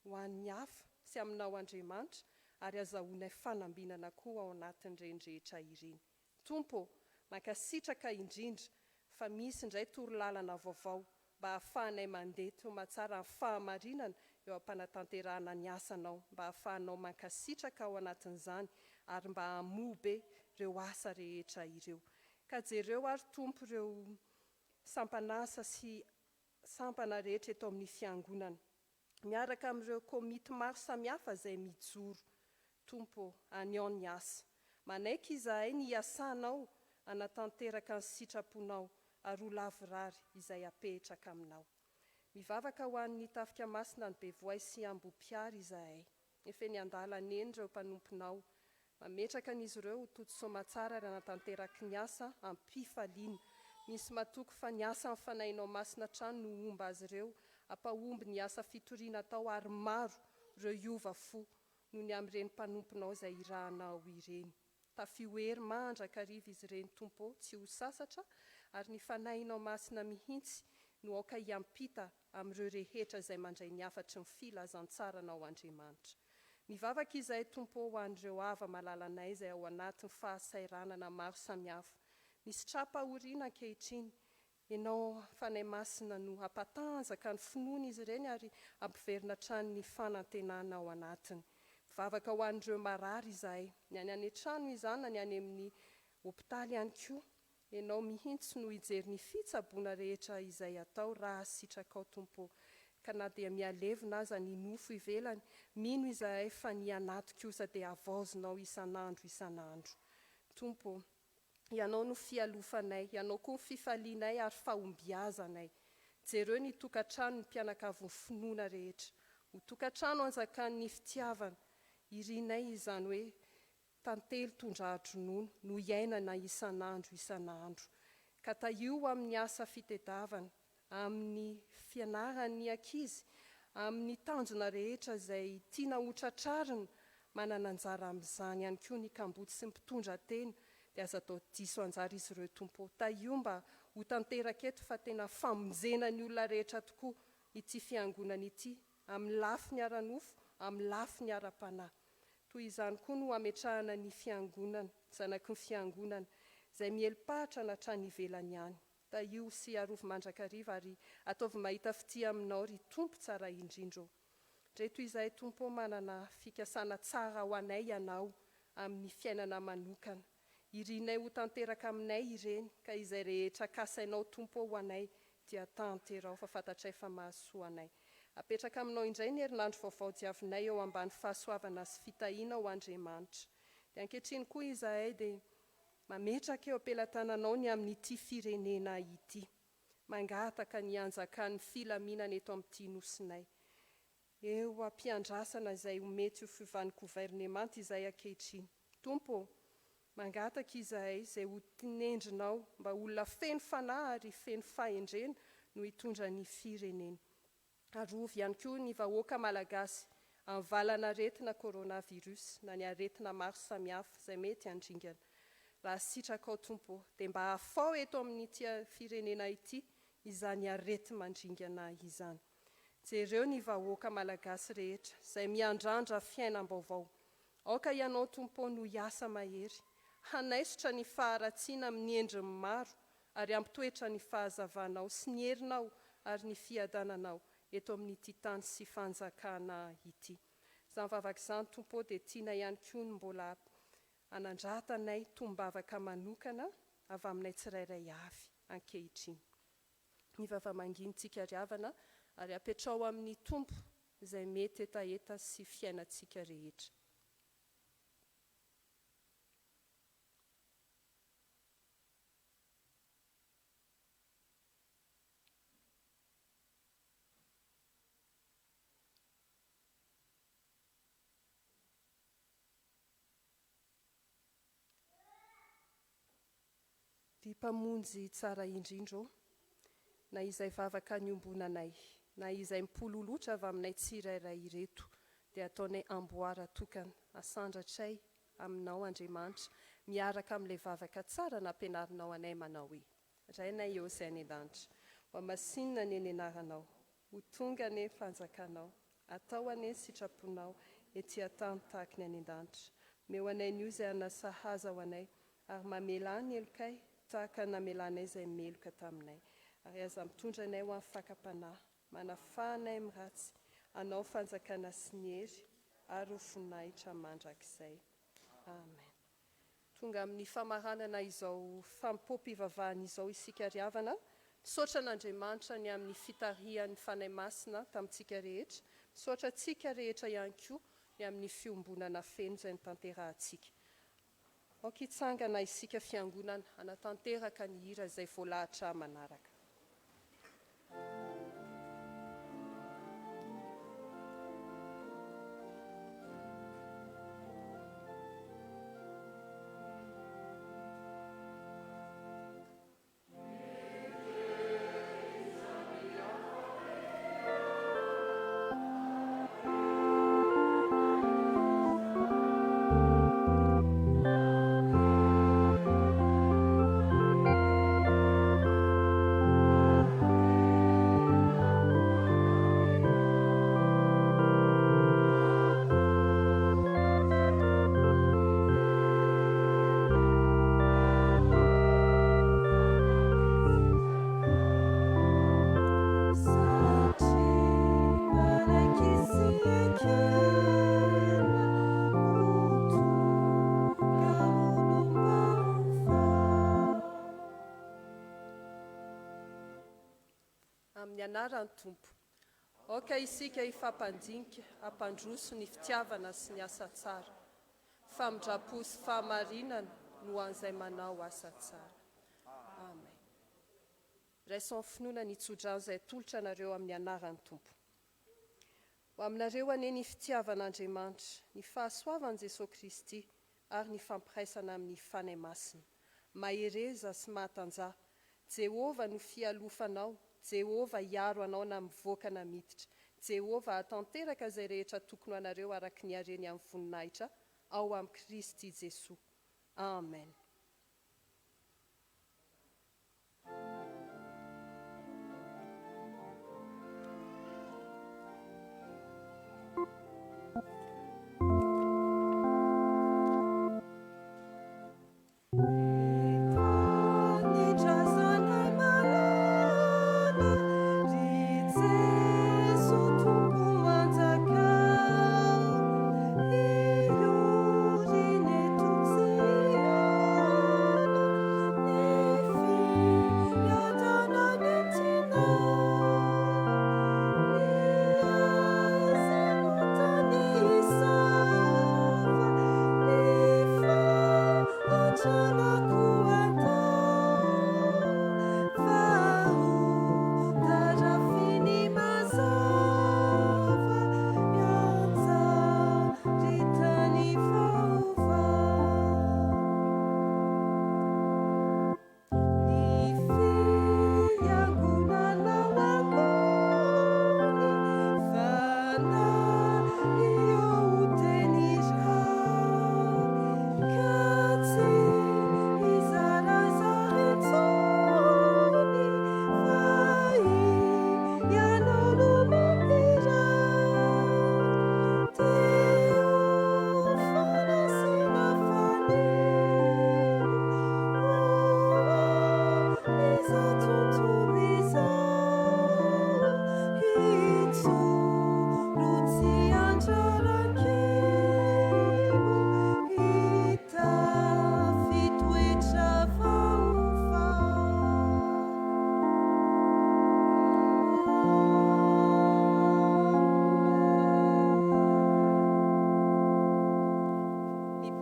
ho an'ny hafa sy aminao Andriamanitra, ary azahoanay fanambinana koa ao anatin'ireny rehetra ireny. Tompo, mankasitraka indrindra fa misy indray torolalana vaovao mba hahafahanay mandeha teo matsara amin'ny fahamarinana eo am-panatanterahana ny asanao, mba hahafahanao mankasitraka ao anatin'izany ary mba hamobe ireo asa rehetra ireo. Ka jereo ary tompo ireo sampanasa sy sampana rehetra eto amin'ny fiangonana, miaraka amin'ireo komity maro samihafa izay mijoro. Tompo, anio ny asa. Manaiky izahay ny asanao anatanteraka ny sitraponao ary ho lavorary izay apetraka aminao. Mivavaka ho an'ny tafika masina ny bevoay sy ambopiary izahay. Efa ny andalana eny ireo mpanomponao, mametraka an'izy ireo ho toto-soa tsara ary anatanteraky ny asa ampifaliana. Misy matoky fa ny asa amin'ny fanahinao masina trano no omba azy ireo, ampahomby ny asa fitoriana tao ary maro ireo iova fo noho ny amin'ireny mpanomponao izay irahanao ireny. Tafioery mandrakariva izy ireny tompo, tsy ho sasatra, ary ny fanahinao masina mihitsy no aoka hiampita amin'ireo rehetra izay mandray ny afatry ny filazantsaranao Andriamanitra. Mivavaka izahay tompo ho an'ireo ava malalanay izay ao anatin'ny fahasairanana maro samihafa. Misy trapa-oriana ankehitriny, ianao fanay masina no hampatanjaka ny finoana izy ireny ary ampiverina trano ny fanantenana ao anatiny. Mivavaka ho an'ireo marary izahay, ny any an-trano izany na ny any amin'ny hopitaly ihany koa, ianao mihitsy no hijery ny fitsaboana rehetra izay atao raha sitraka ao tompo. Ka na dia mialevina aza ny nofo ivelany, mino izahay fa ny anaty kosa dia avaozinao isan'andro. Tompo, ianao no fialofanay, ianao koa ny fifalianay ary fahombiazanay. Jereo ny tokantrano ny mpianakavy ny finoana rehetra, ho tokantrano anjakan'ny fitiavana, irinay izany hoe tantely tondra-dronono no iainana isan'andro. Ka taio amin'ny asa fitediavana, amin'ny fianaran'ny ankizy, amin'ny tanjona rehetra izay tiana hotratrarina, manana anjara amin'izany ihany koa ny kamboty sy mpitondra tena, dia aza atao diso anjara izy ireo tompo. Taio mba ho tanteraka eto fa tena famonjena ny olona rehetra tokoa ity fiangonana ity, amin'ny lafiny ara-nofo, amin'ny lafiny ara-panahy. Toy izany koa no ametrahana ny fiangonana, zanaky ny fiangonana, izay mielipahatra natrany ivelany ihany. Taio sy arovy mandrakariva ary ataovy mahita fity aminao ry tompo tsara indrindro. Reto izay tompo manana fikasana tsara ho anay ianao amin'ny fiainana manokana. Irinay ho tanteraka aminay ireny, ka izay rehetra kasainao tompo ho anay dia tanterao fa fantatray fa mahasoa anay. Apetraka aminao indray ny herinandro vaovao diavinay eo ambany fahasoavana sy fitahiana ho Andriamanitra. Dia ankehitriny koa izahay dia mametraka eo ampelantananao ny amin'ity firenena ity, mangataka ny anjakan'ny filaminana eto amin'ity nosinay. Eo ampiandrasana izay mety ho fiovan'ny gouvernemanta izay ankehitriny. Tompo, mangataka izahay izay ho tinendrinao mba olona feno fanahy ary feno fahendrena no hitondra ny firenena. Arovy ihany koa ny vahoaka malagasy amin'ny valana aretina coronavirus na ny aretina maro samihafa izay mety handringana. Raha sitraka ao tompo, dia mba hafao eto amin'ity firenena ity izany arety mandringana izany. Jereo ny vahoaka malagasy rehetra izay miandrandra fiainam-baovao. Aoka ianao tompo no hiasa mahery, hanaisotra ny faharatsiana amin'ny endriny maro ary ampitoetra ny fahazavanao sy ny herinao ary ny fiadananao eto amin'ity tany sy fanjakana ity. Izany vavaka izany tompo dia tiana ihany koa ny mbola anandratanay tombavaka manokana avy aminay tsirairay avy ankehitriny. Ny vava-mangintsika riavana ary apetrao amin'ny tompo izay mety etaeta sy fiainantsika rehetra. Dia mpamonjy tsara indrindro, na izay vavaka niombonanay, na izay mipololotra avy aminay tsirairay ireto, dia ataonay amboara tokana, asandratray aminao Andriamanitra, miaraka amin'ilay vavaka tsara nampianarinao anay manao hoe: rainay eo izay any an-danitra, ho masinina ny eny anaranao, ho tonga ny fanjakanao, atao ane sitraponao, ety an-tany tahaka ny any an-danitra. Meo anay ny io izay anasahaza ho anay, ary mamela ny elokay tahaka namelanay izay meloka taminay. Ary aza mitondra anay ho amin'ny fakapanahy, manafahanay amin'ny ratsy, anao fanjakana sy ny hery, ary ho voninahitra mandrakizay. Amen. Tonga amin'ny famaranana izao Fanompoam pivavahana izao isika riavana, misaotra an'Andriamanitra ny amin'ny fitarihan'ny fanahy masina tamintsika rehetra, misaotra antsika rehetra ihany koa ny amin'ny fiombonana feno izay nitanterahantsika. Aoka hitsangana isika fiangonana, anatanteraka ny hira izay voalahatra manaraka. Amin'ny anarany tompo, aoka isika hifampandinika, hampandroso ny fitiavana sy ny asa tsara, famindrapo sy fahamarinana no an'izay manao asa tsara. Amen. Raisons finoana ny tsodrano izay tolotra anareo amin'ny anarany tompo. Ho aminareo ane ny fitiavan'Andriamanitra, ny fahasoavan'i Jesosy Kristy ary ny fampiraisana amin'ny fanahy masina. Mahereza sy mahatanjah, Jehova no fialofanao, Jehova hiaro anao na mivoaka na miditra. Jehova hatanteraka izay rehetra tokony anareo araka ny hareny amin'ny voninahitra ao amin'ny Kristy Jesosy. Amen.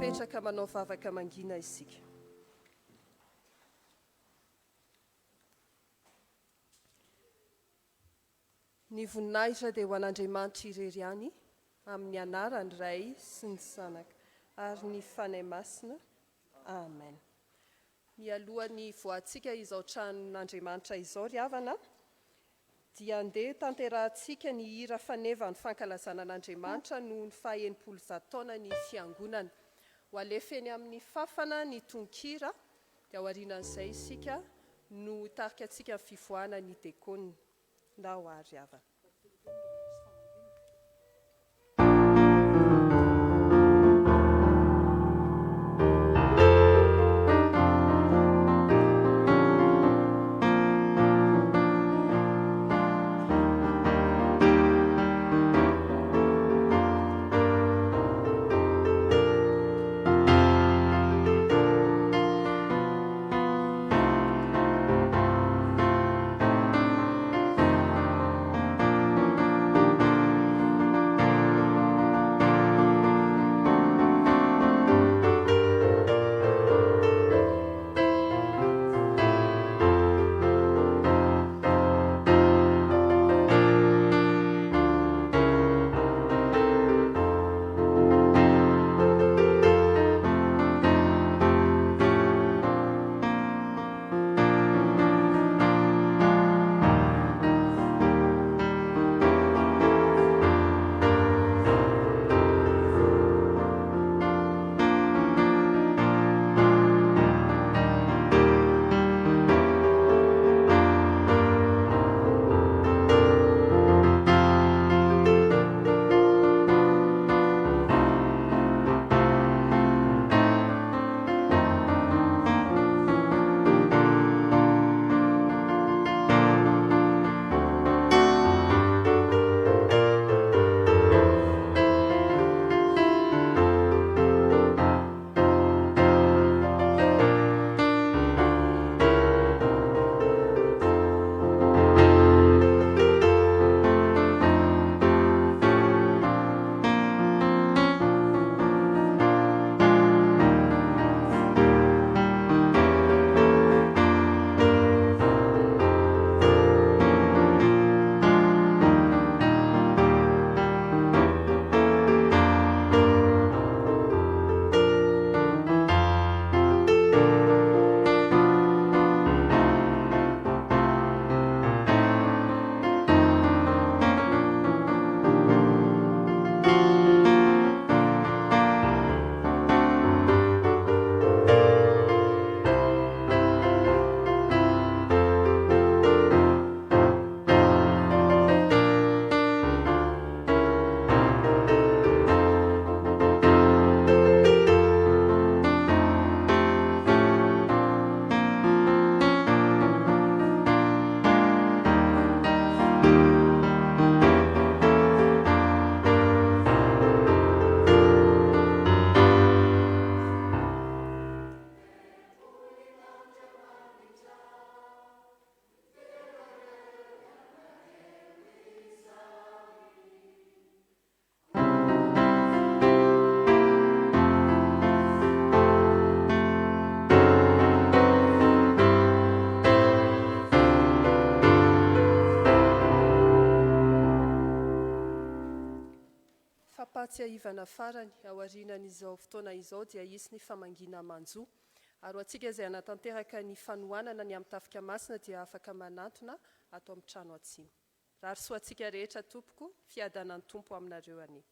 mipetraka manao vavaka mangina isika. Ny voninahitra dia ho an'Andriamanitra irery ihany amin'ny anarany Ray sy ny Sanaka ary ny fanahy masina. Amen. Mialohan'ny voantsika izao tranon'Andriamanitra izao ry havana, dia andeha tanterahantsika ny hira faneva ny fankalazana an'Andriamanitra noho ny faha-80 taona ny fiangonana. Ho alefeny amin'ny fafana ny tonkira, dia aorianan'izay isika no tarika antsika ny fivoahana ny dekona. Nda ho ary havana. Ivana farany aorianan'izao fotoana izao dia isy ny famangina manjo, ary antsika izay anatanteraka ny fanohanana ny amin'ny tafika masina dia afaka manantona atao amin'ny trano atsimo. Raha soantsika rehetra tompoko, fiadanan'ny tompo aminareo ani.